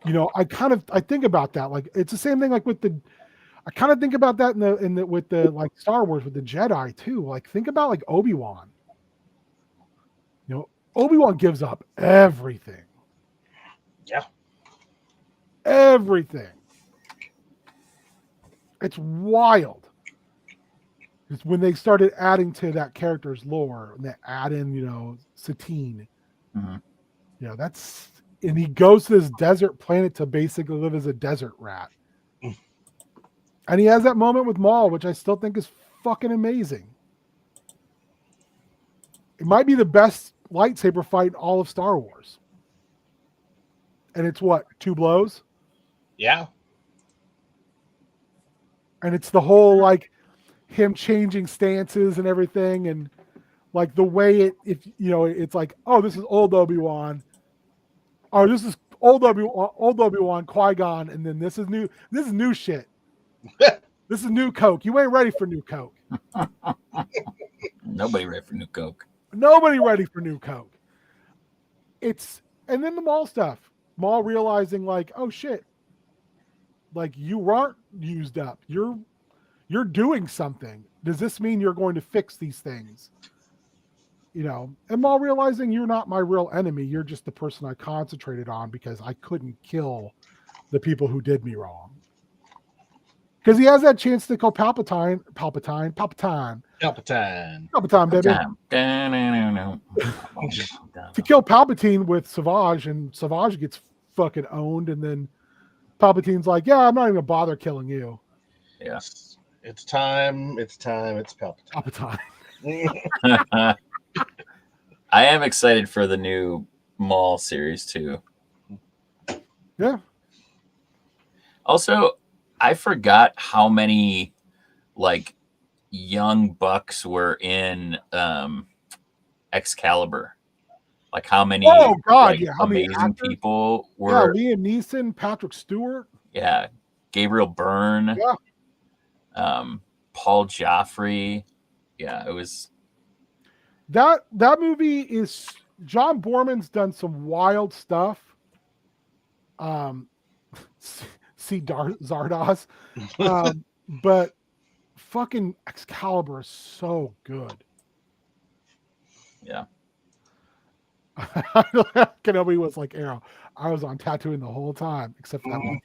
I think about that. Like, it's the same thing like I kind of think about that with the like Star Wars with the Jedi too. Like, think about like Obi-Wan. Obi-Wan gives up everything. Yeah. Everything. It's wild. It's when they started adding to that character's lore, and they add in, Satine. Mm-hmm. And he goes to this desert planet to basically live as a desert rat. And he has that moment with Maul, which I still think is fucking amazing. It might be the best lightsaber fight in all of Star Wars. And it's what, 2 blows? Yeah. And it's the whole, like, him changing stances and everything, and like the way it's like, oh, this is old Obi-Wan. Oh, this is old Obi-Wan, Qui-Gon, and then this is new shit. This is new Coke. You ain't ready for new Coke. Nobody ready for new Coke. Nobody ready for new Coke. And then the Maul stuff. Maul realizing, like, oh shit, like, you aren't used up. You're doing something. Does this mean you're going to fix these things? And Maul realizing, you're not my real enemy. You're just the person I concentrated on because I couldn't kill the people who did me wrong. Because he has that chance to kill Palpatine, baby. To kill Palpatine with Savage, and Savage gets fucking owned, and then Palpatine's like, yeah, I'm not even gonna bother killing you. Yes. It's time. It's Palpatine. I am excited for the new Maul series too. Yeah. Also, I forgot how many like young bucks were in Excalibur. Like, how many? Oh God, like, how many amazing people were? Yeah, Liam Neeson, Patrick Stewart. Yeah, Gabriel Byrne. Yeah. Paul Joffrey. Yeah, it was. That movie is, John Borman's done some wild stuff. Zardoz. But fucking Excalibur is so good. Yeah. Kenobi was like Arrow. I was on Tatooine the whole time, except for that one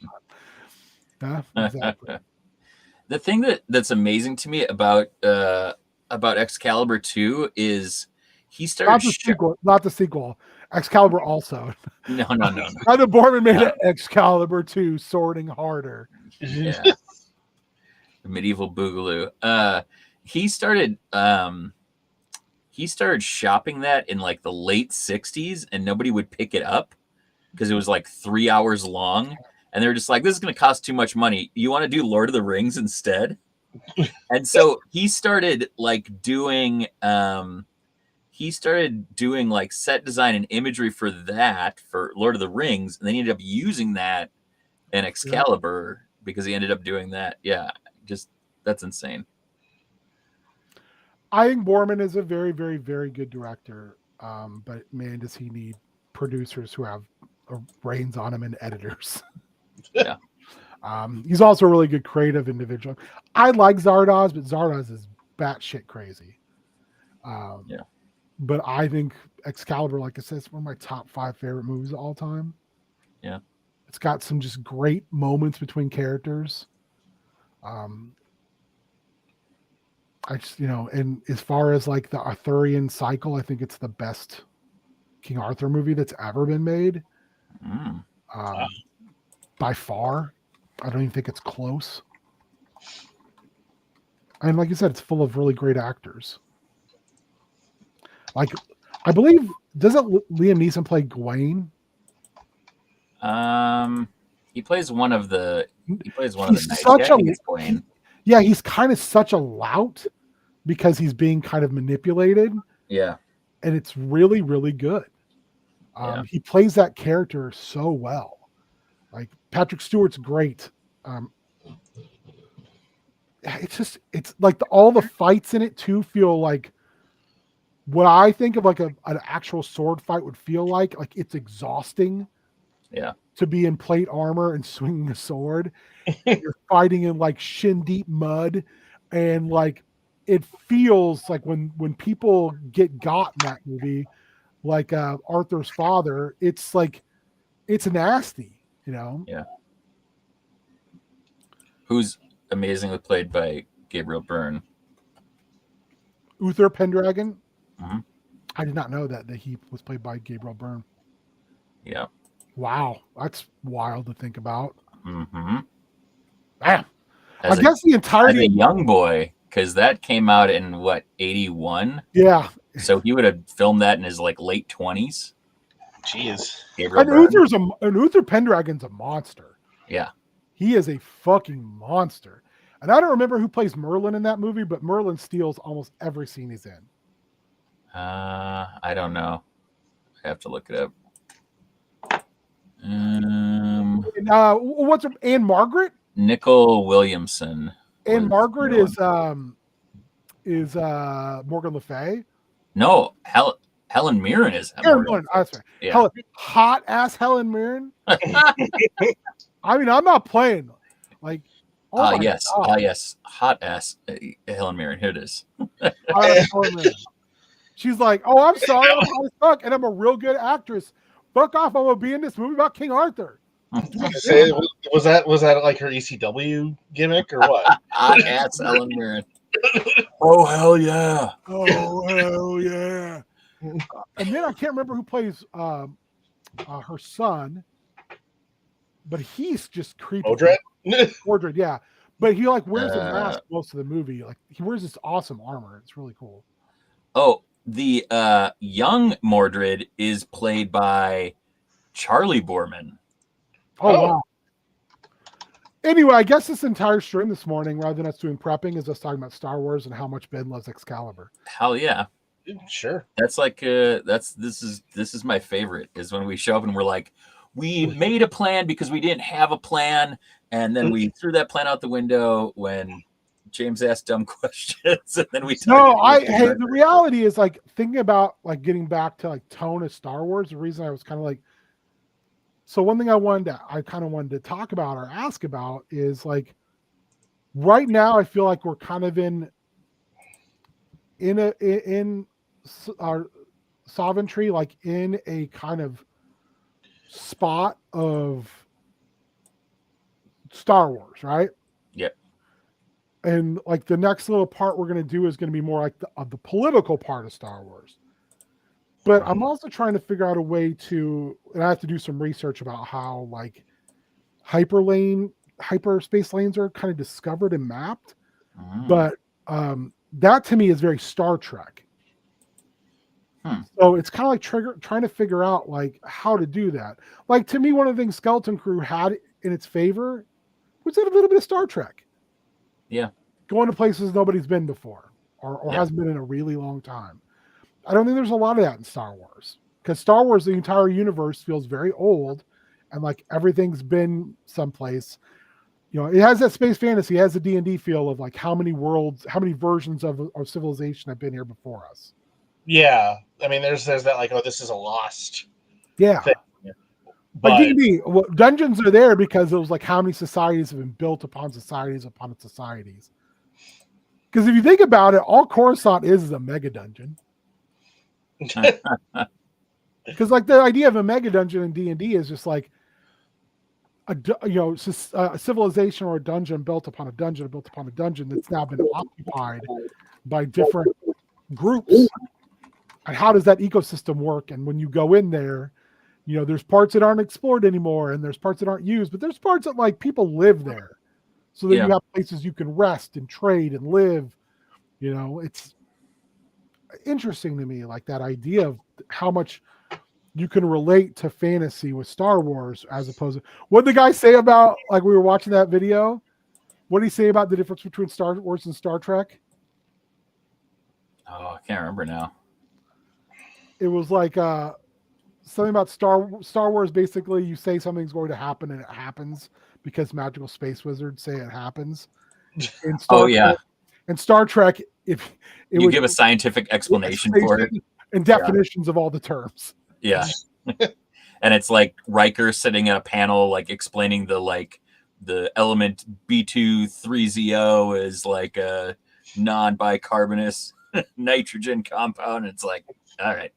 time. Yeah, exactly. The thing that's amazing to me about Excalibur 2 is he started not the sequel. Excalibur also. No. Either Borman made an Excalibur 2 Swording Harder. Yeah. The medieval boogaloo. He started shopping that in like the late 60s, and nobody would pick it up because it was like 3 hours long. And they were just like, this is going to cost too much money. You want to do Lord of the Rings instead? And so he started doing like set design and imagery for that for Lord of the Rings, and then he ended up using that in Excalibur because he ended up doing that. Yeah, just that's insane. I think Borman is a very, very, very good director. But man, does he need producers who have brains on him and editors. Yeah. He's also a really good creative individual. I like Zardoz, but Zardoz is batshit crazy. Yeah. But I think Excalibur, like I said, is one of my top 5 favorite movies of all time. Yeah. It's got some just great moments between characters. I just, and as far as like the Arthurian cycle, I think it's the best King Arthur movie that's ever been made. By far. I don't even think it's close. And like you said, it's full of really great actors. Like, I believe, doesn't Liam Neeson play Gawain? He plays one of the. He plays one He's of the such knights. a yeah, he's kind of such a lout because he's being kind of manipulated. Yeah, and it's really, really good. He plays that character so well. Like Patrick Stewart's great. It's like all the fights in it too feel like what I think of like an actual sword fight would feel like. Like it's exhausting. Yeah. To be in plate armor and swinging a sword. You're fighting in like shin deep mud, and like it feels like when people got in that movie, like Arthur's father, it's like it's nasty, Yeah. Who's amazingly played by Gabriel Byrne. Uther Pendragon. Mm-hmm. I did not know that he was played by Gabriel Byrne. Yeah. Wow, that's wild to think about. Mm-hmm. Man. I guess the entirety as a young boy, because that came out in what, 81? Yeah. So he would have filmed that in his like late 20s. Jeez. And Uther Pendragon's a monster. Yeah. He is a fucking monster. And I don't remember who plays Merlin in that movie, but Merlin steals almost every scene he's in. I don't know. I have to look it up. What's her, Anne Margaret? Nicole Williamson. Anne Margaret is Morgan Le Fay. No, Helen Mirren is. That's right. Yeah. Hot ass Helen Mirren. I mean, I'm not playing. Like, yes, hot ass Helen Mirren. Here it is. She's like, oh, I'm sorry, I'm hot as fuck, and I'm a real good actress. Fuck off! I'm gonna be in this movie about King Arthur. Was that like her ECW gimmick or what? Hot ass Helen Mirren. Oh hell yeah! Oh hell yeah! And then I can't remember who plays her son, but he's just creepy. Mordred, yeah. But he like wears a mask most of the movie. Like he wears this awesome armor. It's really cool. Oh, the young Mordred is played by Charlie Boorman. Oh wow. Anyway, I guess this entire stream this morning, rather than us doing prepping, is us talking about Star Wars and how much Ben loves Excalibur. Hell yeah. Sure. That's like this is my favorite, is when we show up and we're like, we made a plan because we didn't have a plan, and then we threw that plan out the window when James asked dumb questions, and then we the reality is like thinking about like getting back to like tone of Star Wars. The reason I was kind of like, so one thing I kind of wanted to talk about or ask about is like right now I feel like we're kind of in our sovereignty, like in a kind of spot of Star Wars, right? Yep. And like the next little part we're going to do is going to be more like the political part of Star Wars. But I'm also trying to figure out a way to, and I have to do some research about how like hyperspace lanes are kind of discovered and mapped. But that to me is very Star Trek. So it's kind of like trying to figure out like how to do that. Like to me, one of the things Skeleton Crew had in its favor was a little bit of Star Trek. Yeah. going to places nobody's been before or hasn't been in a really long time. I don't think there's a lot of that in Star Wars, because Star Wars, the entire universe feels very old and like everything's been someplace. You know, it has that space fantasy, it has the D&D feel of like how many worlds, how many versions of civilization have been here before us. Yeah, I mean, there's that like, oh, this is a lost Yeah. thing. Like But D&D, dungeons are there because it was like how many societies have been built upon societies upon societies. Because if you think about it, all Coruscant is a mega dungeon. Because like the idea of a mega dungeon in D&D is just like a civilization or a dungeon built upon a dungeon built upon a dungeon that's now been occupied by different groups. And how does that ecosystem work? And when you go in there, you know, there's parts that aren't explored anymore, and there's parts that aren't used, but there's parts that like people live there, so that you have places you can rest and trade and live. You know, it's interesting to me, like that idea of how much you can relate to fantasy with Star Wars as opposed to what the guy say about, like, we were watching that video. What did he say about the difference between Star Wars and Star Trek? Oh, I can't remember now. It was like something about Star Wars. Basically, you say something's going to happen and it happens because magical space wizards say it happens. In Star Trek, if you give a scientific explanation for it and definitions of all the terms. Yeah. And it's like Riker sitting at a panel, like explaining the element B230 is like a non-bicarbonate nitrogen compound. It's like, all right.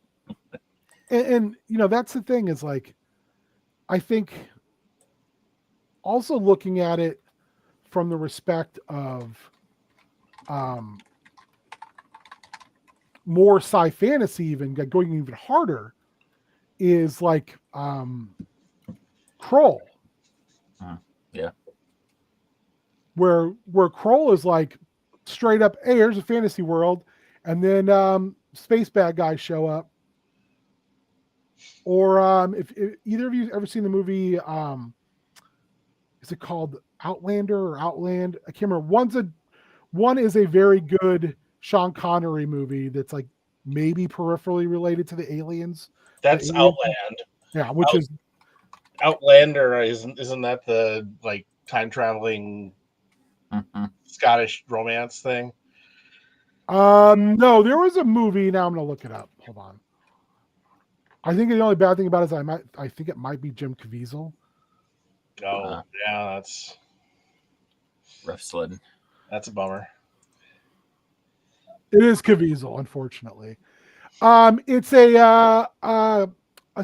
And you know, that's the thing, is like, I think also looking at it from the respect of more sci fantasy, even going even harder, is like Kroll. Yeah. Where Kroll is like straight up, hey, here's a fantasy world, and then space bad guys show up. Or if either of you ever seen the movie, is it called Outlander or Outland? I can't remember. One is a very good Sean Connery movie that's like maybe peripherally related to the aliens. That's Outland. Yeah, which is Outlander. Isn't that the like time traveling Scottish romance thing? No, there was a movie. Now I'm gonna look it up. Hold on. I think the only bad thing about it is I think it might be Jim Caviezel. Oh, yeah, that's rough sledding. That's a bummer. It is Caviezel, unfortunately. It's a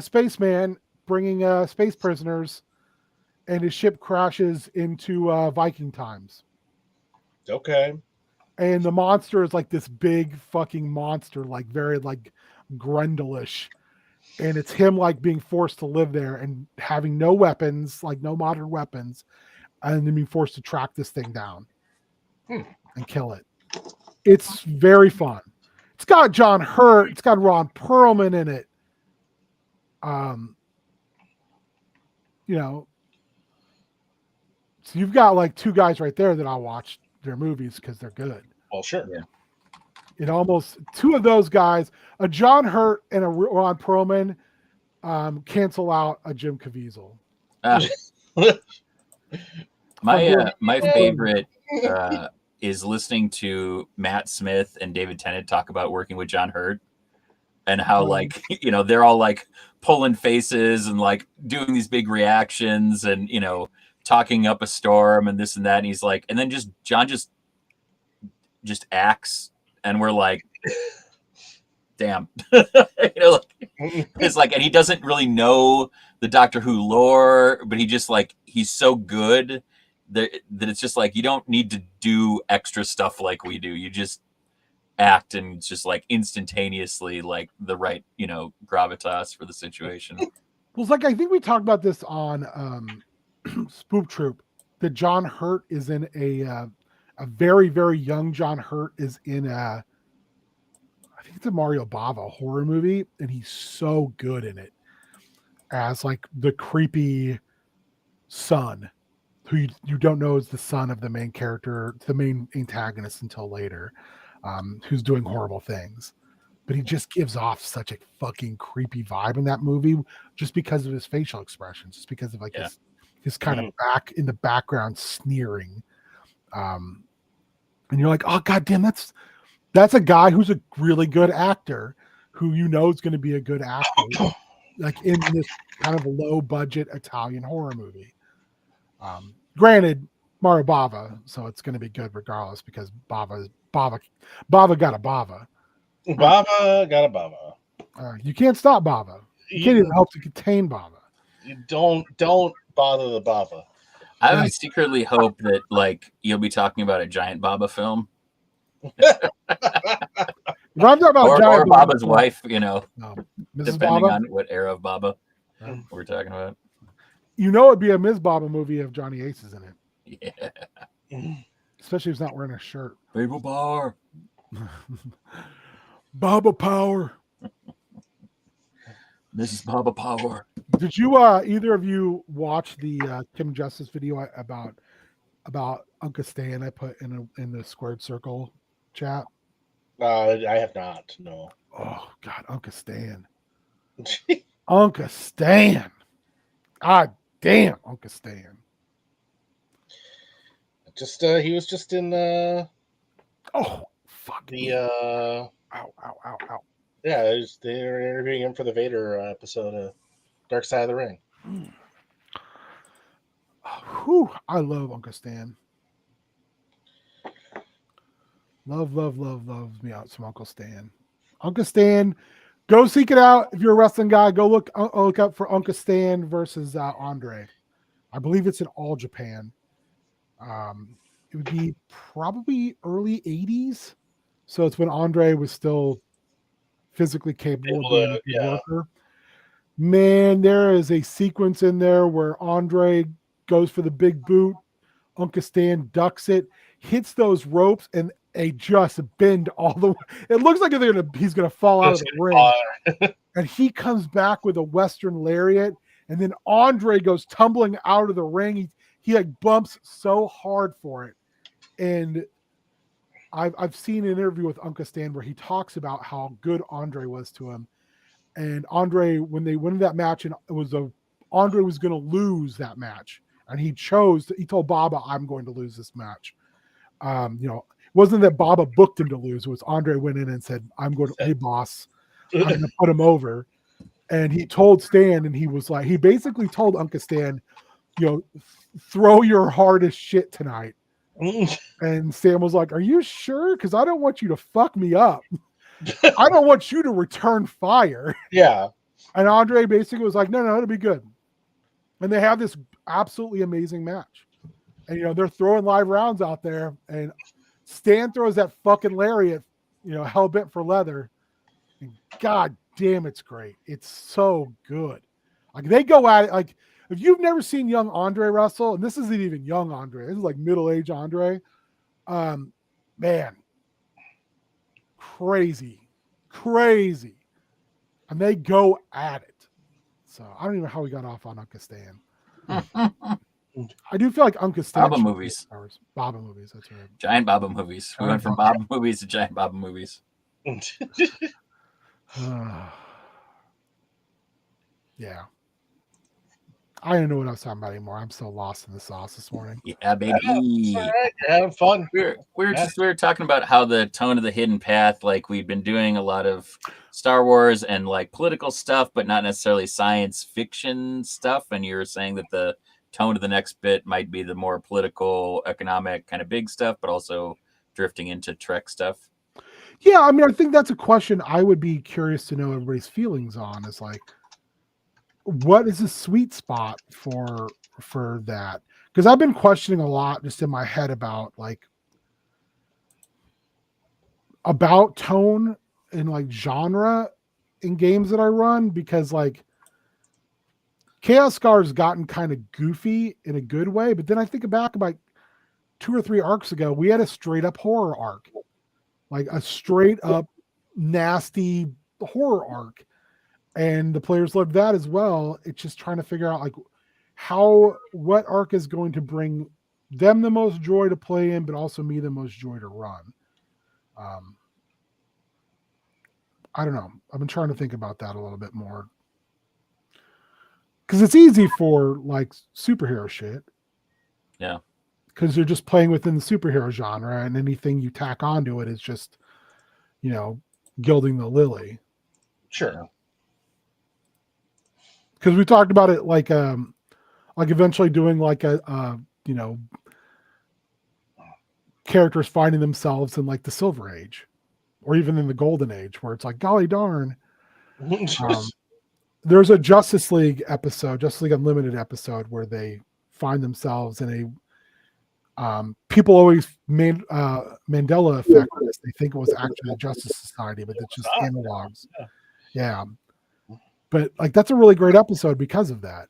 spaceman bringing space prisoners, and his ship crashes into Viking times. Okay. And the monster is like this big fucking monster, like very like Grendelish. And it's him like being forced to live there and having no weapons, like no modern weapons, and then being forced to track this thing down and kill it. It's very fun. It's got John Hurt. It's got Ron Perlman in it. You know, so you've got like two guys right there that I'll watch their movies because they're good. Well, sure. Yeah. It almost, two of those guys, a John Hurt and a Ron Perlman, cancel out a Jim Caviezel. My favorite is listening to Matt Smith and David Tennant talk about working with John Hurt, and how like, you know, they're all like pulling faces and like doing these big reactions and, you know, talking up a storm and this and that. And he's like, and then John just acts, and we're like, damn. You know, like, it's like, and he doesn't really know the Doctor Who lore, but he just like, he's so good that it's just like, you don't need to do extra stuff like we do. You just act, and it's just like instantaneously like the right, you know, gravitas for the situation. Well, it's like, I think we talked about this on Spook Troop, that John Hurt is in a very, very young John Hurt is in I think it's a Mario Bava horror movie, and he's so good in it as like the creepy son. who you don't know is the son of the main character, the main antagonist until later, who's doing horrible things. But he just gives off such a fucking creepy vibe in that movie just because of his facial expressions, just because of like his kind of back in the background sneering. And you're like, oh goddamn, that's a guy who's a really good actor who you know is going to be a good actor, like in this kind of low budget Italian horror movie. Granted, Mario Bava, so it's going to be good regardless because Bava got a Bava. Bava got a Bava. You can't stop Bava. You can't even help to contain Bava. You don't bother the Bava. I would secretly hope that like you'll be talking about a giant Baba film. If I'm talking about or Baba's wife, you know, Mrs. depending Baba? on what era of Baba we're talking about. You know it'd be a Ms. Baba movie if Johnny Ace is in it. Yeah. Especially if he's not wearing a shirt. People power. Baba power. Mrs. Baba power. Did you either of you watch the Kim Justice video about Uncle Stan I put in the squared circle chat? I have not. No. Oh God, Uncle Stan. Uncle Stan. God damn, Uncle Stan. Just he was just in oh fuck the ow. Yeah, they were interviewing him for the Vader episode of Dark Side of the Ring. Whew, I love Uncle Stan. Love me out some Uncle Stan. Uncle Stan, go seek it out. If you're a wrestling guy, go look up for Uncle Stan versus Andre. I believe it's in All Japan. It would be probably early 80s. So it's when Andre was still physically capable of being a good worker. Man, there is a sequence in there where Andre goes for the big boot. Uncle Stan ducks it, hits those ropes, and they just bend all the way. It looks like he's gonna fall out of the ring. And he comes back with a Western lariat, and then Andre goes tumbling out of the ring. He like bumps so hard for it. And I've seen an interview with Uncle Stan where he talks about how good Andre was to him. And Andre, when they win that match, and Andre was going to lose that match, and he told Baba, "I'm going to lose this match." It wasn't that Baba booked him to lose; it was Andre went in and said, "I'm going to, hey boss, I'm going to put him over." And he told Stan, and he basically told Uncle Stan, throw your hardest shit tonight. And Stan was like, "Are you sure? Because I don't want you to fuck me up. I don't want you to return fire." Yeah. And Andre basically was like, no, it'll be good. And they have this absolutely amazing match. And, they're throwing live rounds out there. And Stan throws that fucking lariat, hell bent for leather. And God damn, it's great. It's so good. Like, they go at it. Like, if you've never seen young Andre wrestle, and this isn't even young Andre, this is like middle-aged Andre, man, crazy. And they go at it. So I don't even know how we got off on Uncle Stan. I do feel like Uncle Stan. Baba movies. Baba movies, that's right. Giant Baba movies. We went from Baba movies to giant Baba movies. Yeah. I don't know what I was talking about anymore. I'm so lost in the sauce this morning. Yeah, baby. All right, you're having fun. We were talking about how the tone of the hidden path, like we've been doing a lot of Star Wars and like political stuff, but not necessarily science fiction stuff. And you were saying that the tone of the next bit might be the more political, economic kind of big stuff, but also drifting into Trek stuff. Yeah, I mean, I think that's a question I would be curious to know everybody's feelings on, is like, what is a sweet spot for that? Because I've been questioning a lot just in my head about tone and like genre in games that I run, because like Chaos Scar's gotten kind of goofy in a good way, but then I think back about 2 or 3 arcs ago, we had a straight up horror arc, like a straight up nasty horror arc. And the players loved that as well. It's just trying to figure out, like, what arc is going to bring them the most joy to play in, but also me the most joy to run. I don't know. I've been trying to think about that a little bit more. Because it's easy for like superhero shit. Yeah. Because you're just playing within the superhero genre, and anything you tack onto it is just, gilding the lily. Sure. Because we talked about it like eventually doing like characters finding themselves in like the Silver Age, or even in the Golden Age, where it's like, golly darn. There's a Justice League Unlimited episode, where they find themselves in a people always made Mandela effect this. They think it was actually the Justice Society, but it's just analogs. Yeah. But like, that's a really great episode because of that.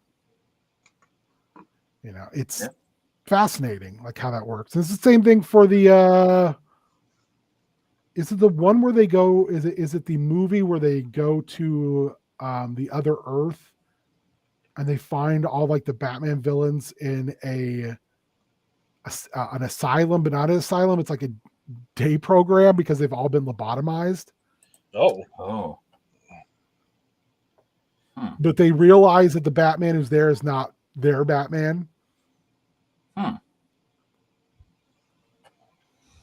It's fascinating, like how that works. And it's the same thing for the is it the one where they go, is it the movie where they go to the other Earth, and they find all like the Batman villains in an asylum, but not an asylum. It's like a day program because they've all been lobotomized. Oh. But they realize that the Batman who's there is not their Batman.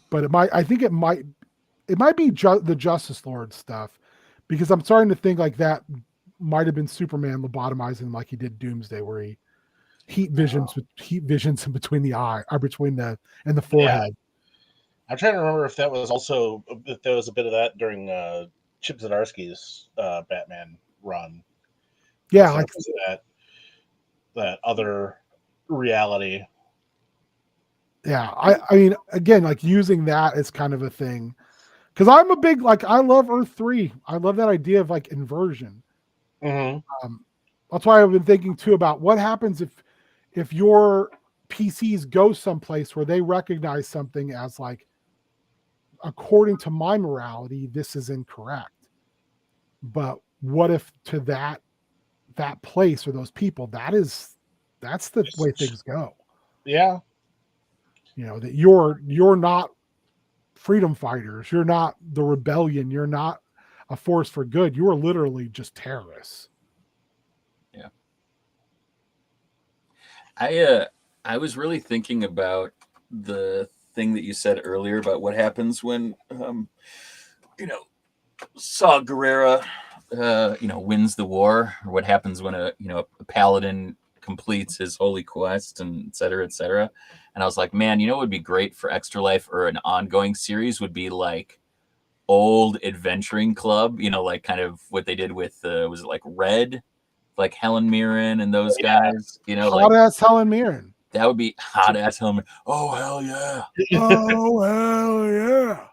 But I think it might be the Justice Lord stuff, because I'm starting to think like that might have been Superman lobotomizing like he did Doomsday, where he heat visions in between the eye, or between the forehead. Yeah. I'm trying to remember if there was a bit of that during Chip Zdarsky's Batman run. Yeah, like that other reality. Yeah, I mean, again, like using that as kind of a thing, because I'm a big, like, I love Earth 3. I love that idea of like inversion. Mm-hmm. That's why I've been thinking too about what happens if your PCs go someplace where they recognize something as like, according to my morality, this is incorrect. But what if to that place or those people, that's the way things go. Yeah. That you're not freedom fighters, you're not the rebellion, you're not a force for good, you are literally just terrorists. Yeah. I was really thinking about the thing that you said earlier about what happens when Saw Gerrera wins the war, or what happens when a paladin completes his holy quest, and et cetera, et cetera. And I was like, man, what would be great for Extra Life or an ongoing series would be like old adventuring club, like kind of what they did with was it like Red, like Helen Mirren and those guys, hot ass Helen Mirren. That would be hot ass Helen Mirren. Oh hell yeah. Oh hell yeah.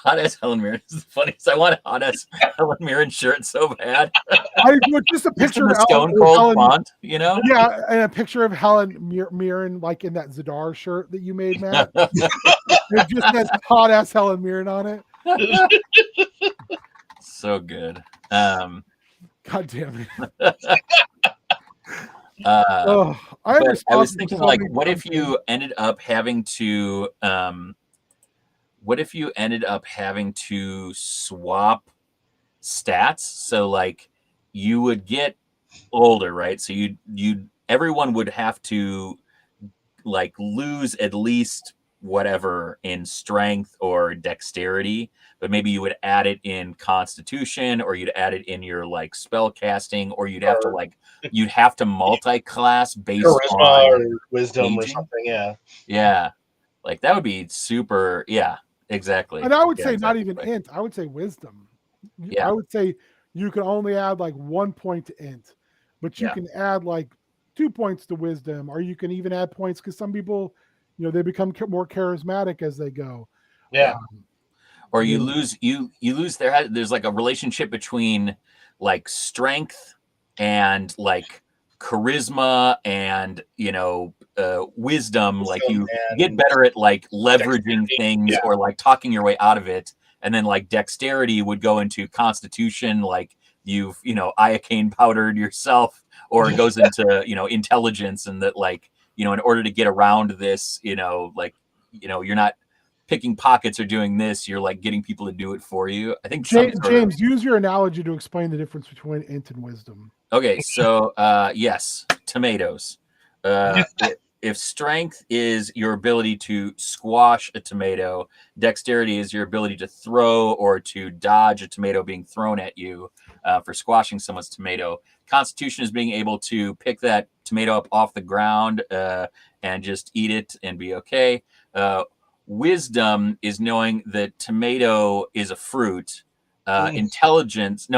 Hot ass Helen Mirren is the funniest. I want a hot ass Helen Mirren shirt so bad. Just a picture of Stone Cold font, Yeah, and a picture of Helen Mirren, like in that Zadar shirt that you made, Matt. It just has hot ass Helen Mirren on it. So good. God damn it. I was thinking, like, what if you ended up having to swap stats? So like you would get older, right? So everyone would have to like lose at least whatever in strength or dexterity, but maybe you would add it in constitution, or you'd add it in your like spell casting, or you'd have to multi-class based charisma on or wisdom aging. or something. Yeah, like that would be super. Yeah, exactly. And I would say not even int, I would say wisdom. Yeah. I would say you can only add like 1 point to int, but you can add like 2 points to wisdom, or you can even add points because some people, they become more charismatic as they go. Yeah. Or you lose there's like a relationship between like strength and like charisma and wisdom. Like you get better at like leveraging things or like talking your way out of it, and then like dexterity would go into constitution, like you've iocane powdered yourself, or it goes into intelligence, and that like in order to get around this, you're not picking pockets or doing this, you're like getting people to do it for you. I think James, use your analogy to explain the difference between int and wisdom. Okay, so yes, tomatoes. If strength is your ability to squash a tomato, dexterity is your ability to throw or to dodge a tomato being thrown at you for squashing someone's tomato. Constitution is being able to pick that tomato up off the ground and just eat it and be okay. Wisdom is knowing that tomato is a fruit. Intelligence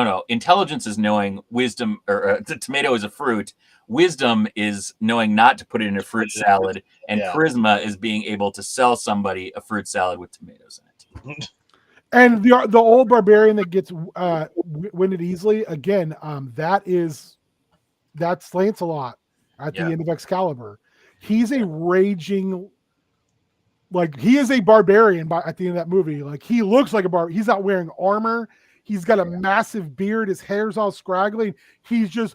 is knowing wisdom, or the tomato is a fruit. Wisdom is knowing not to put it in a fruit salad, and charisma is being able to sell somebody a fruit salad with tomatoes in it. And the old barbarian that gets winded easily, again, that's Lancelot at the end of Excalibur. He's a raging, like, he is a barbarian at the end of that movie. Like, he looks like a barbarian. He's not wearing armor. He's got a massive beard. His hair's all scraggly. He's just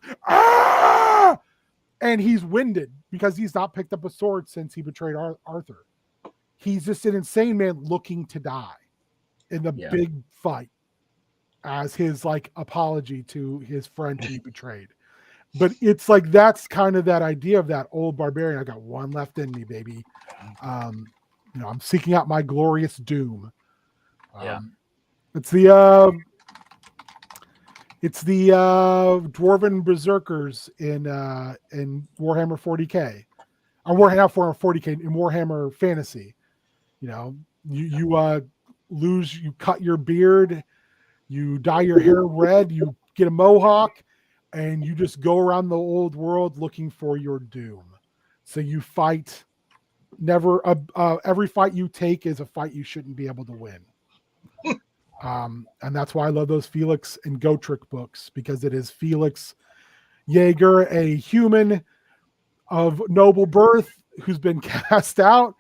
and he's winded because he's not picked up a sword since he betrayed Arthur. He's just an insane man looking to die in the big fight as his like apology to his friend who he betrayed. But it's like, that's kind of that idea of that old barbarian. I got one left in me, baby. I'm seeking out my glorious doom. It's the dwarven berserkers in Warhammer 40k, or Warhammer 40k in Warhammer Fantasy. You cut your beard, you dye your hair red, you get a mohawk, and you just go around the old world looking for your doom. So you fight. Every fight you take is a fight you shouldn't be able to win. And that's why I love those Felix and Gotrek books, because it is Felix Jaeger, a human of noble birth who's been cast out,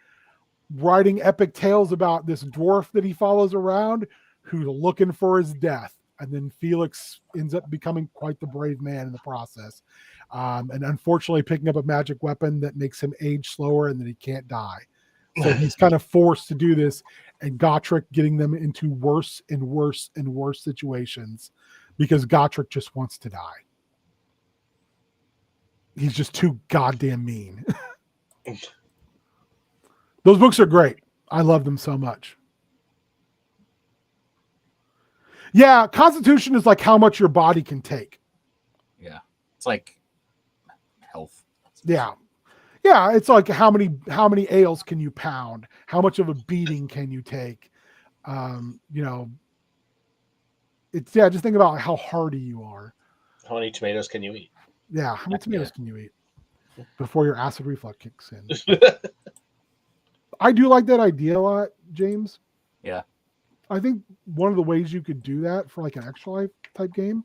writing epic tales about this dwarf that he follows around who's looking for his death. And then Felix ends up becoming quite the brave man in the process. And unfortunately picking up a magic weapon that makes him age slower and that he can't die. So he's kind of forced to do this, and Gotrek getting them into worse and worse and worse situations because Gotrek just wants to die. He's just too goddamn mean. Those books are great. I love them so much. Yeah, Constitution is like how much your body can take. Yeah. It's like health. Yeah. Yeah, it's like how many ales can you pound? How much of a beating can you take? It's just think about how hardy you are. How many tomatoes can you eat? Yeah, how many tomatoes can you eat before your acid reflux kicks in? I do like that idea a lot, James. Yeah. I think one of the ways you could do that for like an Extra Life type game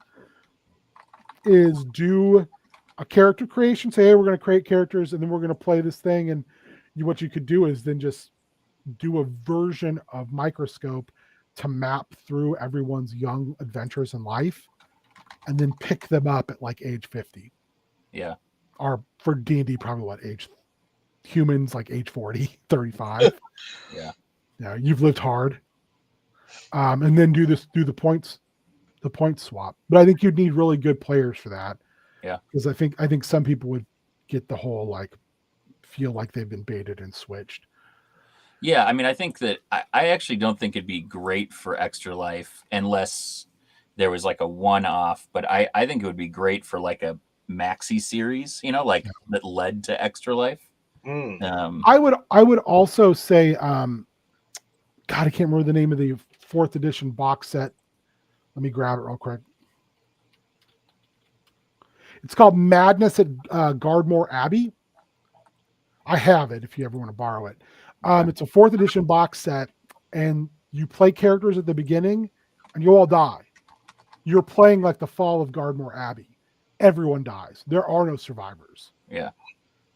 is do a character creation. Say, hey, we're going to create characters and then we're going to play this thing. And what you could do is then just do a version of Microscope to map through everyone's young adventures in life and then pick them up at like age 50. Yeah. Or for D&D, probably what age? Humans like age 40, 35. Yeah. Yeah, you've lived hard. And then do the points swap. But I think you'd need really good players for that. Yeah. Because I think some people would get the whole like feel like they've been baited and switched. Yeah, I mean, I think that I actually don't think it'd be great for Extra Life unless there was like a one-off, but I think it would be great for like a maxi series, that led to Extra Life. I would also say, God, I can't remember the name of the 4th edition box set. Let me grab it real quick. It's called Madness at Gardmore Abbey. I have it if you ever want to borrow it. It's a 4th edition box set, and you play characters at the beginning, and you all die. You're playing like the fall of Gardmore Abbey. Everyone dies. There are no survivors. Yeah.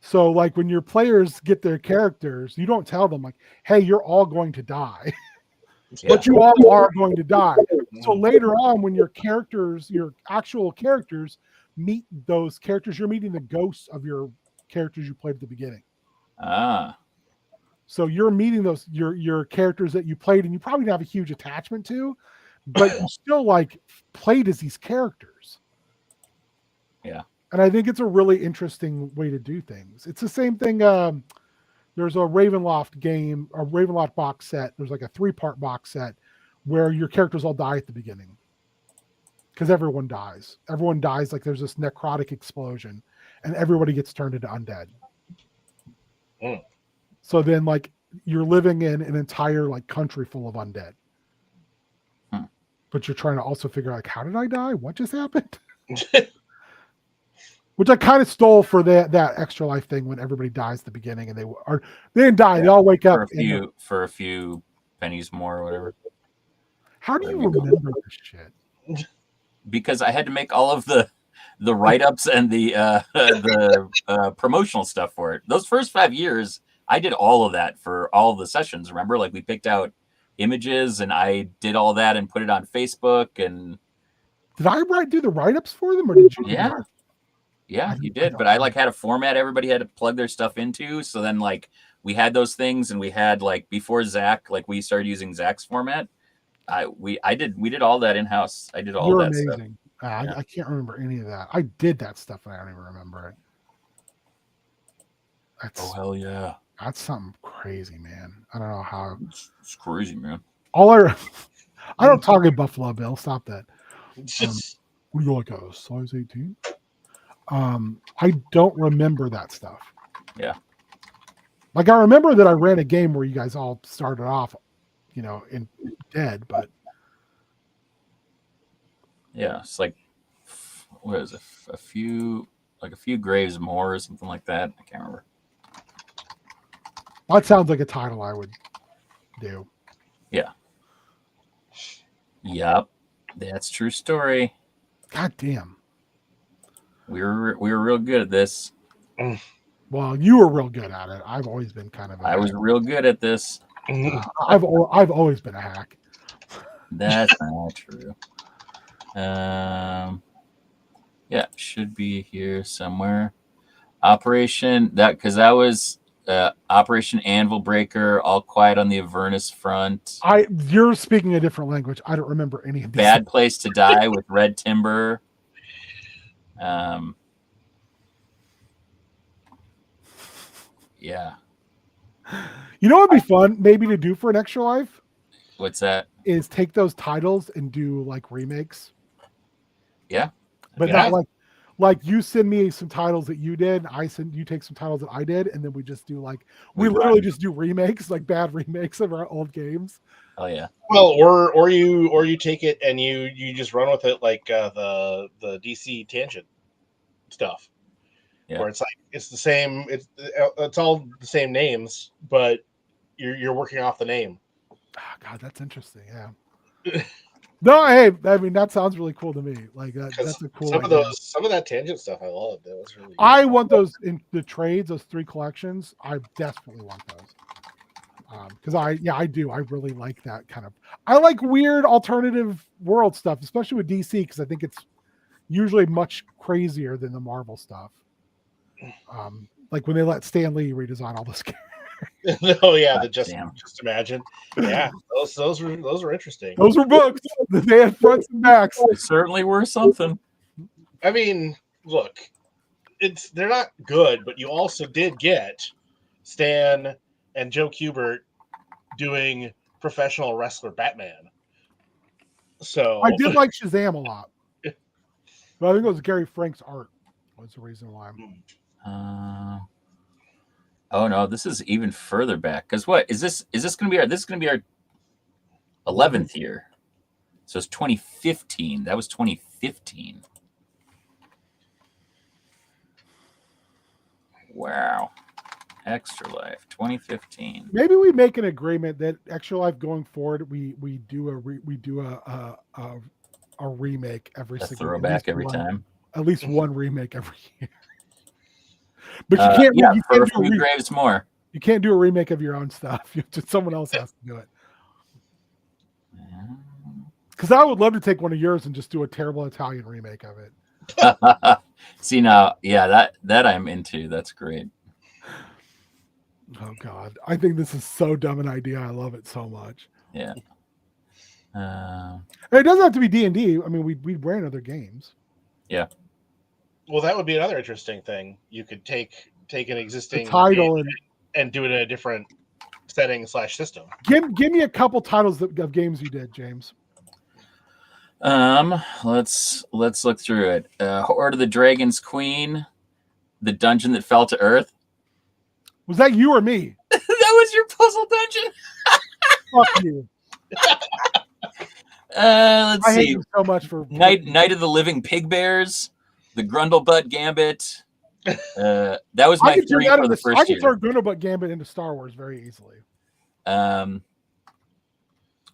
So like when your players get their characters, you don't tell them like, hey, you're all going to die. But you all are going to die. So later on, when your actual characters meet those characters, you're meeting the ghosts of your characters you played at the beginning. Ah. So you're meeting those your characters that you played and you probably didn't have a huge attachment to, but you still like played as these characters. Yeah. And I think it's a really interesting way to do things. It's the same thing. There's a Ravenloft game, a Ravenloft box set. There's like a 3-part box set where your characters all die at the beginning. Because everyone dies. Everyone dies like there's this necrotic explosion and everybody gets turned into undead. Mm. So then like you're living in an entire like country full of undead. But you're trying to also figure out like, how did I die? What just happened? Which I kind of stole for that extra life thing when everybody dies at the beginning and they didn't die. Yeah. They all wake up for a few pennies more or whatever. How do you remember this shit? Because I had to make all of the write-ups and the promotional stuff for it. Those first 5 years, I did all of that for all of the sessions. Remember, like we picked out images and I did all that and put it on Facebook. And did I do the write-ups for them, or did you? Yeah, you did. But I like had a format everybody had to plug their stuff into. So then like we had those things, and we had like before Zach, like we started using Zach's format. We did all that in-house. I did all that amazing. Stuff. I can't remember any of that. I did that stuff and I don't even remember it. Oh hell yeah. That's something crazy, man. I don't know how it's crazy, man. I don't target Buffalo Bill. Stop that. Would you like a size 18? I don't remember that stuff. Yeah. Like I remember that I ran a game where you guys all started off, in dead, but yeah, it's like what is it? A few graves more or something like that. I can't remember. That sounds like a title I would do. Yeah. Yep. That's true story. God damn. We were real good at this. Well, you were real good at it. I've always been kind of. I was real good at this. I've always been a hack. That's not true. Yeah, should be here somewhere. Operation because that was Operation Anvil Breaker, All Quiet on the Avernus Front. You're speaking a different language. I don't remember any of these. Bad Place to Die with Red Timber. Yeah. You know what would be fun maybe to do for an Extra Life? What's that? Is take those titles and do like remakes. Yeah. But not like you send me some titles that you did, you take some titles that I did, and then we just do like we literally just do remakes, like bad remakes of our old games. Oh yeah. Well, or you take it and you just run with it like the DC Tangent stuff. Yeah. Where it's like it's the same, it's all the same names, but you're working off the name. Oh, God, that's interesting. Yeah. No, hey, I mean that sounds really cool to me. Like that's a cool. Some of that Tangent stuff I love. That was really. I want those in the trades. Those 3 collections. I desperately want those. Because I do. I really like that kind of. I like weird alternative world stuff, especially with DC, because I think it's usually much crazier than the Marvel stuff. Like when they let Stan Lee redesign all this. Oh yeah, the just imagine. Yeah, those were interesting. Those were books. They had fronts and backs. They certainly were something. I mean, look, they're not good, but you also did get Stan and Joe Kubert doing professional wrestler Batman. So I did like Shazam a lot. But I think it was Gary Frank's art was the reason why. Oh no, this is even further back. Because what is this? Is this going to be our 11th year? So it's 2015. That was 2015. Wow. Extra Life 2015. Maybe we make an agreement that Extra Life going forward, we do a remake every single throwback every time. At least one remake every year. But you can't. For a few graves more. You can't do a remake of your own stuff. Someone else has to do it. Because I would love to take one of yours and just do a terrible Italian remake of it. See now, yeah, that I'm into. That's great. Oh God, I think this is so dumb an idea. I love it so much. Yeah. And it doesn't have to be D&D. I mean, we ran other games. Yeah. Well, that would be another interesting thing. You could take an existing The title game and do it in a different setting / system. Give me a couple titles of games you did, James. Let's look through it. Horde of the Dragon's Queen, The Dungeon That Fell to Earth. Was that you or me? That was your puzzle dungeon. Fuck you. Let's I hate see. you so much for Night of the Living Pig Bears, The Grundlebutt Gambit. That was my 3 for the first I can year. turn Grundlebutt Gambit into Star Wars very easily.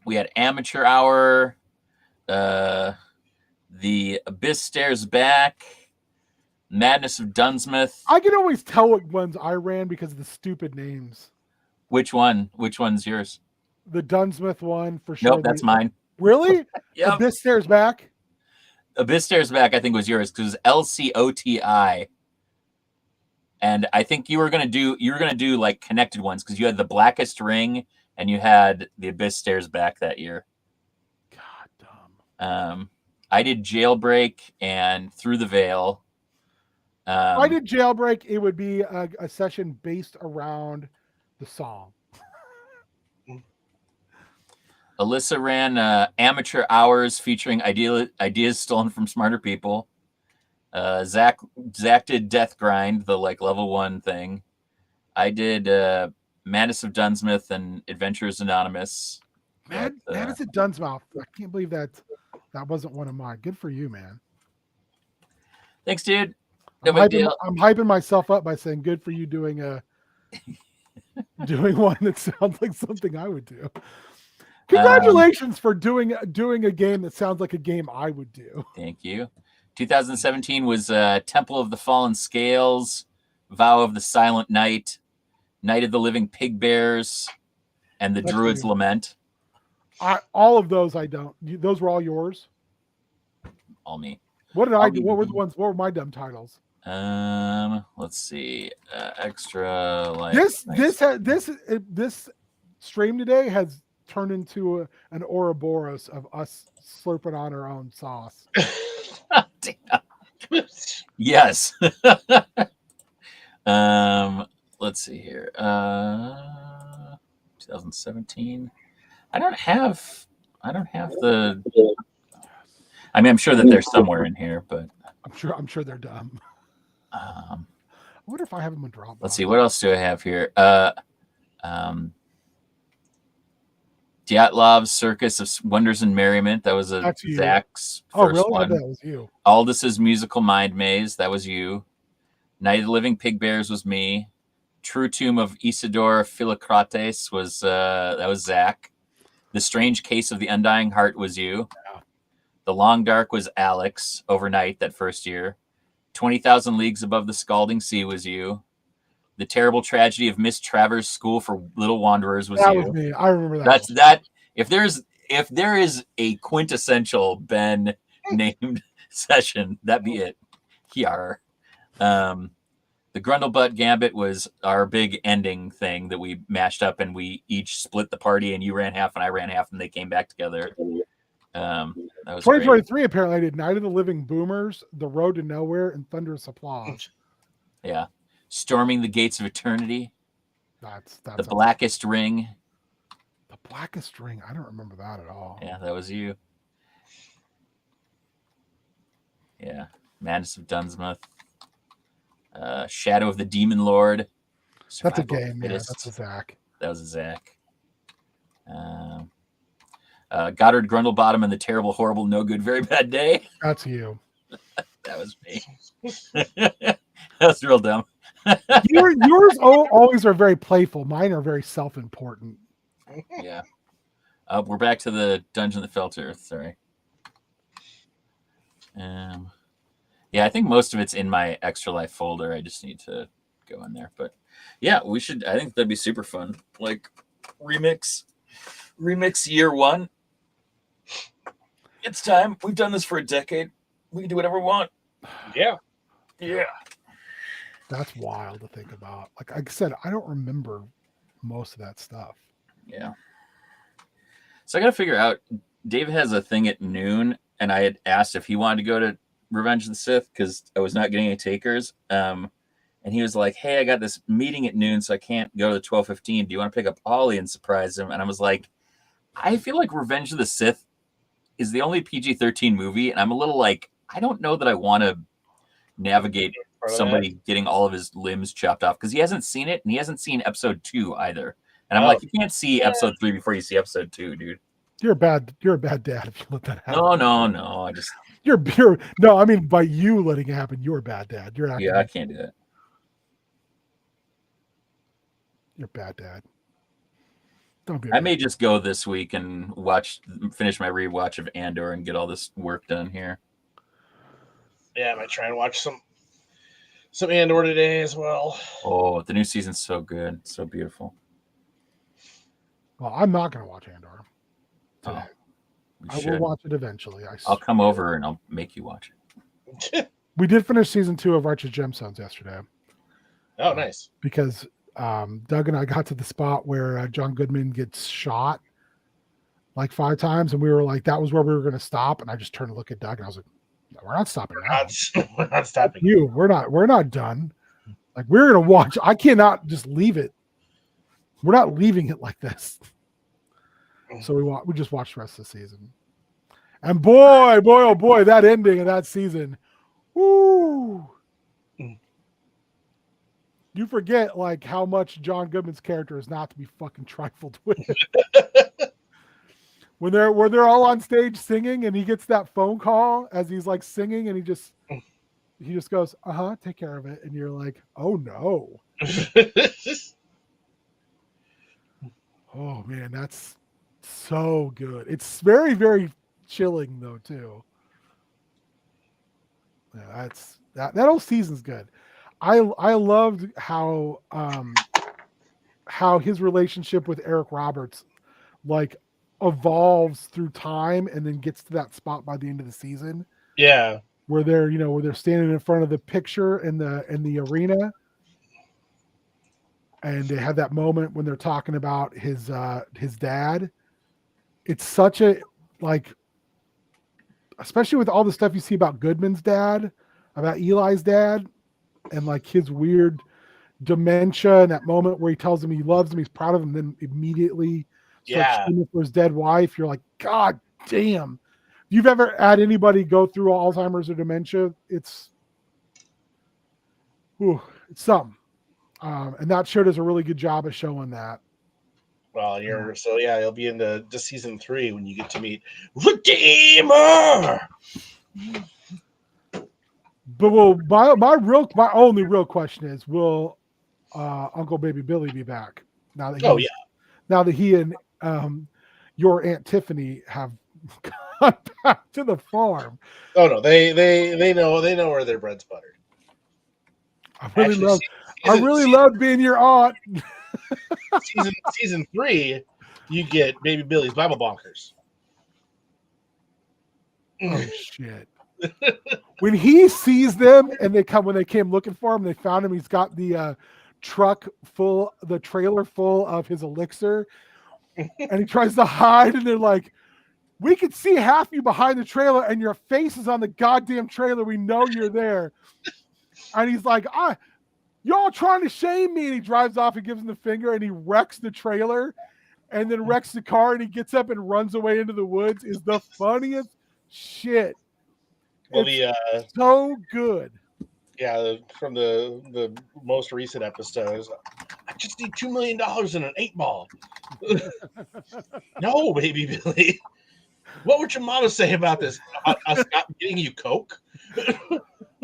We had Amateur Hour, The Abyss Stares Back, Madness of Dunsmith. I can always tell what ones I ran because of the stupid names. Which one? Which one's yours? The Dunsmith one for sure. Nope, that's mine. Really? Yep. Abyss Stares Back. Abyss Stares Back, I think, was yours because it was LCOTI. And I think you were gonna do like connected ones because you had the Blackest Ring and you had the Abyss Stares Back that year. God dumb. I did Jailbreak and Through the Veil. If I did Jailbreak, it would be a session based around the song. Alyssa ran Amateur Hours featuring ideas stolen from smarter people. Zach did Death Grind, the like level 1 thing. I did Madness of Dunsmith and Adventurers Anonymous. Madness of Dunsmouth. I can't believe that wasn't one of mine. Good for you, man. Thanks, dude. No big deal. I'm hyping myself up by saying good for you doing one that sounds like something I would do. Congratulations for doing a game that sounds like a game I would do. Thank you. 2017 was Temple of the Fallen Scales, Vow of the Silent Night, Night of the Living Pig Bears, and the Druid's Lament. All of those I don't. Those were all yours? All me. What did I do? What were the ones? What were my dumb titles? Let's see. Extra like this stream today has turned into an Ouroboros of us slurping on our own sauce. Damn. Yes. Let's see here. 2017. I don't have the. I mean, I'm sure that they're somewhere in here, but I'm sure they're dumb. I wonder if I have them in Dropbox. Let's see. What else do I have here? Dyatlov's Circus of Wonders and Merriment. That was Zach's first one. That was you. Aldis's Musical Mind Maze. That was you. Night of the Living Pig Bears was me. True Tomb of Isidore Philocrates was that was Zach. The Strange Case of the Undying Heart was you. Yeah. The Long Dark was Alex overnight that first year. 20,000 Leagues Above the Scalding Sea was you. The Terrible Tragedy of Miss Travers' School for Little Wanderers was you. That was me. I remember that. That's that. If there is a quintessential Ben named session, that be it. Kiara. The Grundlebutt Gambit was our big ending thing that we mashed up, and we each split the party, and you ran half and I ran half, and they came back together. That was 2023. great. Apparently, I did Night of the Living Boomers, The Road to Nowhere, and Thunderous Applause. Yeah. Storming the Gates of Eternity. That's The Blackest Ring. The Blackest Ring. I don't remember that at all. Yeah, that was you. Yeah. Madness of Dunsmouth. Shadow of the Demon Lord. That's a game. Yeah, that's a Zach. That was a Zach. Goddard Grundlebottom and the Terrible, Horrible, No Good, Very Bad Day. That's you. That was me. That was real dumb. Yours always are very playful. Mine are very self-important. Yeah. We're back to the Dungeon That Fell to Earth. Sorry. Yeah, I think most of it's in my Extra Life folder. I just need to go in there. But yeah, we should. I think that'd be super fun. Like remix year one. It's time. We've done this for a decade. We can do whatever we want. Yeah. Yeah. That's wild to think about. Like I said, I don't remember most of that stuff. Yeah. So I got to figure out. Dave has a thing at noon, and I had asked if he wanted to go to Revenge of the Sith because I was not getting any takers. And he was like, "Hey, I got this meeting at noon, so I can't go to the 12:15. Do you want to pick up Ollie and surprise him?" And I was like, I feel like Revenge of the Sith is the only PG-13 movie, and I'm a little like, I don't know that I want to navigate somebody getting all of his limbs chopped off because he hasn't seen it, and he hasn't seen episode 2 either. And I'm like, you can't see episode 3 before you see episode 2, dude. You're a bad dad if you let that happen. No. I just no. I mean, by you letting it happen, you're a bad dad. You're acting I can't do that. You're a bad dad. Don't be. I may just go this week and finish my rewatch of Andor and get all this work done here. Yeah, I might try and watch some Andor today as well. Oh, the new season's so good, so beautiful. Well, I'm not going to watch Andor today. I will watch it eventually. I'll come over and I'll make you watch it. We did finish season 2 of Righteous Gemstones yesterday. Oh, nice. Because Doug and I got to the spot where John Goodman gets shot like 5 times, and we were like, that was where we were going to stop. And I just turned to look at Doug, and I was like, no, we're not stopping now. We're not stopping. We're not done. Like, we're going to watch. I cannot just leave it. We're not leaving it like this. So we just watched the rest of the season. And boy, oh boy, that ending of that season. Woo! You forget like how much John Goodman's character is not to be fucking trifled with. when they're all on stage singing and he gets that phone call as he's like singing and he just goes, take care of it. And you're like, oh no. Oh man, that's so good. It's very, very chilling though too. Yeah, that whole season's good. I loved how his relationship with Eric Roberts like evolves through time and then gets to that spot by the end of the season. Yeah. Where they're standing in front of the picture in the arena. And they have that moment when they're talking about his dad. It's such a like, especially with all the stuff you see about Goodman's dad, about Eli's dad, and like his weird dementia and that moment where he tells him he loves him, he's proud of him, then immediately starts screaming for his dead wife. You're like, God damn. If you've ever had anybody go through Alzheimer's or dementia, it's something. And that show does a really good job of showing that. Well, you'll be in the season 3 when you get to meet Redeemer. But my only real question is, will Uncle Baby Billy be back now that now that he and your Aunt Tiffany have gone back to the farm? Oh no, they know where their bread's buttered. I really love being your aunt. season 3, you get Baby Billy's Bible bonkers. Oh shit. When he sees them and when they came looking for him, they found him. He's got the trailer full of his elixir, and he tries to hide, and they're like, we can see half you behind the trailer and your face is on the goddamn trailer. We know you're there. And he's like, y'all trying to shame me. And he drives off and gives him the finger and he wrecks the trailer and then wrecks the car and he gets up and runs away into the woods is the funniest shit. Well, it's so good. Yeah, from the most recent episodes, I just need $2 million in an 8-ball. No, Baby Billy. What would your mama say about this? Us not getting you Coke?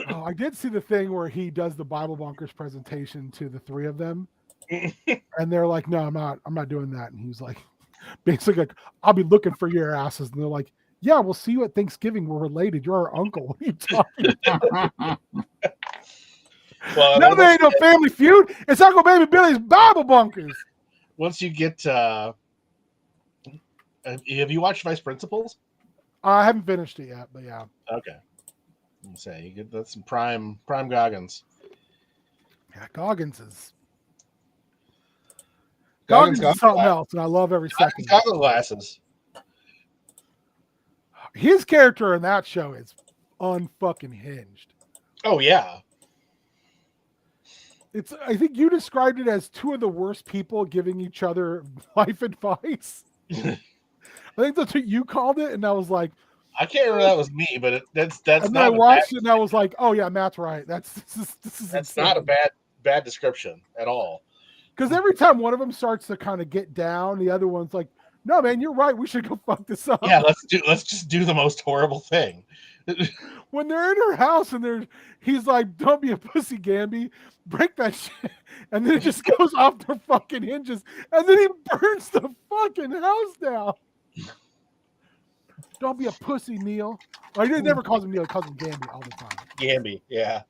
Oh, I did see the thing where he does the Bible Bonkers presentation to the 3 of them. And they're like, no, I'm not doing that. And he was like, basically, like, I'll be looking for your asses. And they're like, yeah, we'll see you at Thanksgiving. We're related. You're our uncle. What are you talking about? Well, no, there ain't no Family Feud. It's Uncle Baby Billy's Bible Bunkers. Once you get, have you watched Vice Principals? I haven't finished it yet, but yeah. Okay. I'm gonna say you get that's some prime Goggins. Yeah, Goggins is Goggins got something else, and I love every second. got the glasses. His character in that show is unfucking hinged. Oh yeah. I think you described it as two of the worst people giving each other life advice. I think that's what you called it, and I was like, I can't remember that was me, but that's and then I watched it, and I was like, oh yeah, Matt's right. This is that's not a bad description at all. Because every time one of them starts to kind of get down, the other one's like, no, man, you're right. We should go fuck this up. Yeah, let's just do the most horrible thing. When they're in her house and he's like, don't be a pussy, Gamby. Break that shit. And then it just goes off their fucking hinges. And then he burns the fucking house down. Don't be a pussy, Neil. Well, he never calls him Neil. He calls him Gamby all the time. Gamby, yeah.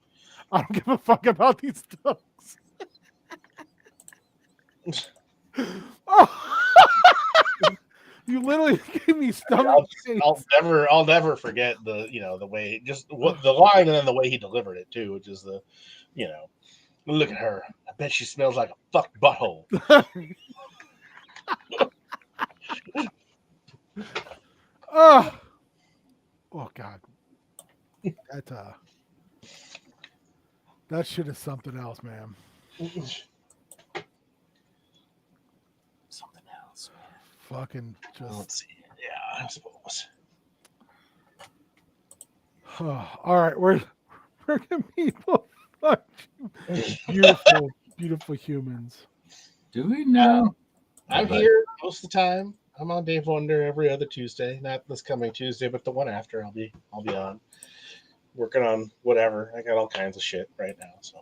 I don't give a fuck about these dogs. Oh. You literally gave me stomach. I'll never forget the way the line and then the way he delivered it too, which is look at her. I bet she smells like a fucked butthole. Oh God. That shit is something else, man. Something else, man. Fucking just. Let's see. Yeah, I suppose. All right, where can people find you? Beautiful humans. Do we know? I'm here most of the time. I'm on Dave Wonder every other Tuesday. Not this coming Tuesday, but the one after. I'll be on. Working on whatever. I got all kinds of shit right now. So.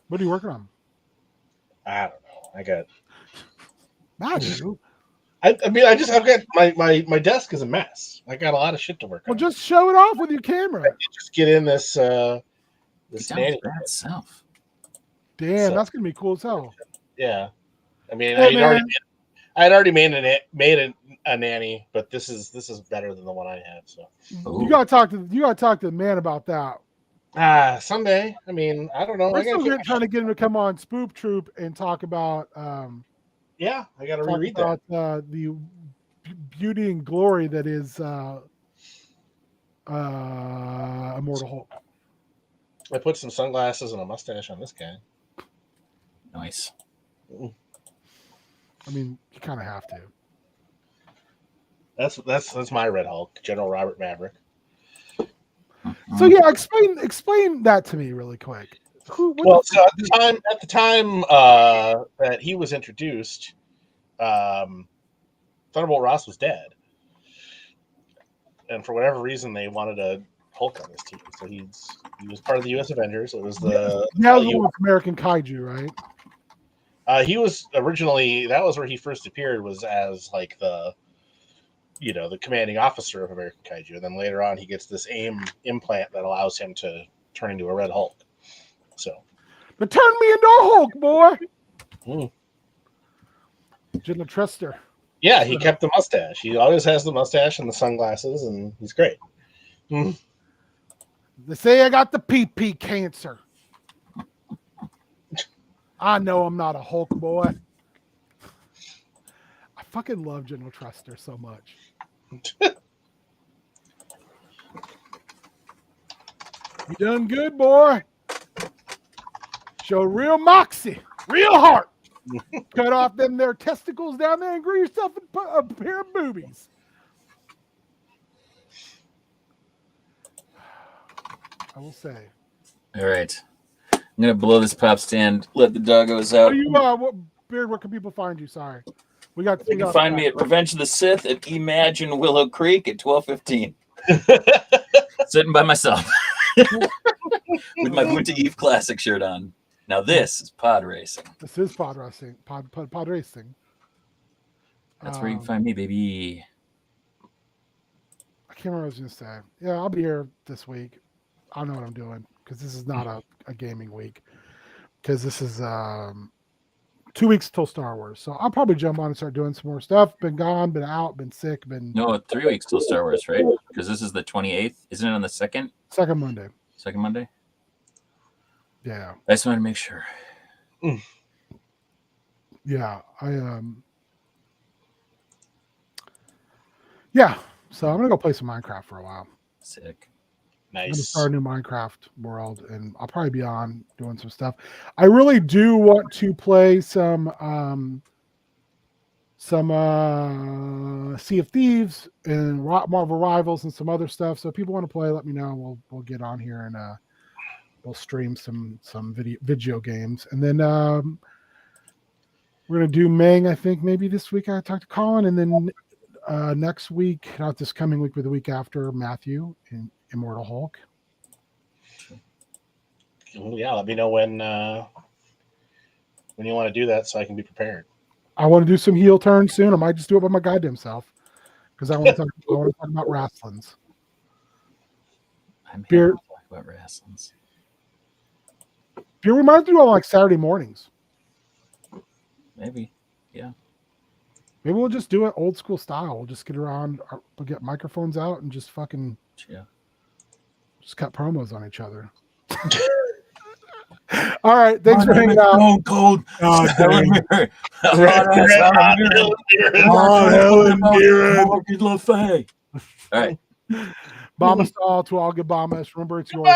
What are you working on? I don't know. I got. Not you. I mean, I've got my desk is a mess. I got a lot of shit to work on. Well, just show it off with your camera. Just get in this nanny self. Damn, that's gonna be cool as hell. Yeah, I mean, Hey, I'd already made a nanny, but this is better than the one I had. So you gotta talk to the man about that. Someday. I mean, I don't know. I'm still trying to get him to come on Spoop Troop and talk about. Yeah, I got to reread that. The beauty and glory that is Immortal Hulk. I put some sunglasses and a mustache on this guy. Nice. I mean, you kind of have to. That's my Red Hulk, General Robert Maverick. So yeah, explain that to me really quick. So at the time that he was introduced, Thunderbolt Ross was dead, and for whatever reason, they wanted a Hulk on his team. So he was part of the U.S. Avengers. It was the American Kaiju, right? He was originally, that was where he first appeared, was as like the commanding officer of American Kaiju, and then later on he gets this AIM implant that allows him to turn into a Red Hulk. So, but turn me into a Hulk, boy. General Truster. Yeah, he kept the mustache. He always has the mustache and the sunglasses, and he's great. They say I got the PP cancer. I know I'm not a Hulk, boy. I fucking love General Truster so much. You done good, boy. Show real moxie, real heart. Cut off them their testicles down there and grow yourself a pair of boobies. I will say. All right. I'm going to blow this pop stand, let the doggos out. Beard, where can people find you? Sorry. You can find me at Revenge of the Sith at Imagine Willow Creek at 12:15. Sitting by myself with my Boot to Eve Classic shirt on. Now this is pod racing. This is pod racing. Pod racing. That's where you can find me, baby. I can't remember what I was going to say. Yeah, I'll be here this week. I don't know what I'm doing because this is not a gaming week. Because this is 2 weeks till Star Wars. So I'll probably jump on and start doing some more stuff. Been gone, been out, been sick, been No, 3 weeks till Star Wars, right? Because this is the 28th. Isn't it on the second Monday. Second Monday? Yeah. I just want to make sure. Yeah. Yeah. So I'm gonna go play some Minecraft for a while. Sick. I'm gonna Nice. start a new Minecraft world, and I'll probably be on doing some stuff. I really do want to play some Sea of Thieves and Marvel Rivals and some other stuff. So if people want to play, let me know. We'll get on here and we'll stream some video games, and then we're gonna do Meng. I think maybe this week. I talked to Colin, and then next week, not this coming week, but the week after, Matthew in Immortal Hulk. Yeah, let me know when you want to do that so I can be prepared. I want to do some heel turns soon. I might just do it by my goddamn self because I want to talk about wrestlings. I'm Beer- here to talk about wrestlings. Beer, we might do on like Saturday mornings. Maybe. Yeah. Maybe we'll just do it old school style. We'll just get around, we'll get microphones out and just fucking just cut promos on each other. All right, thanks for hanging out. Stone Cold. Helen All right. Bombas to all, to all good Bombas. Remember, it's yours.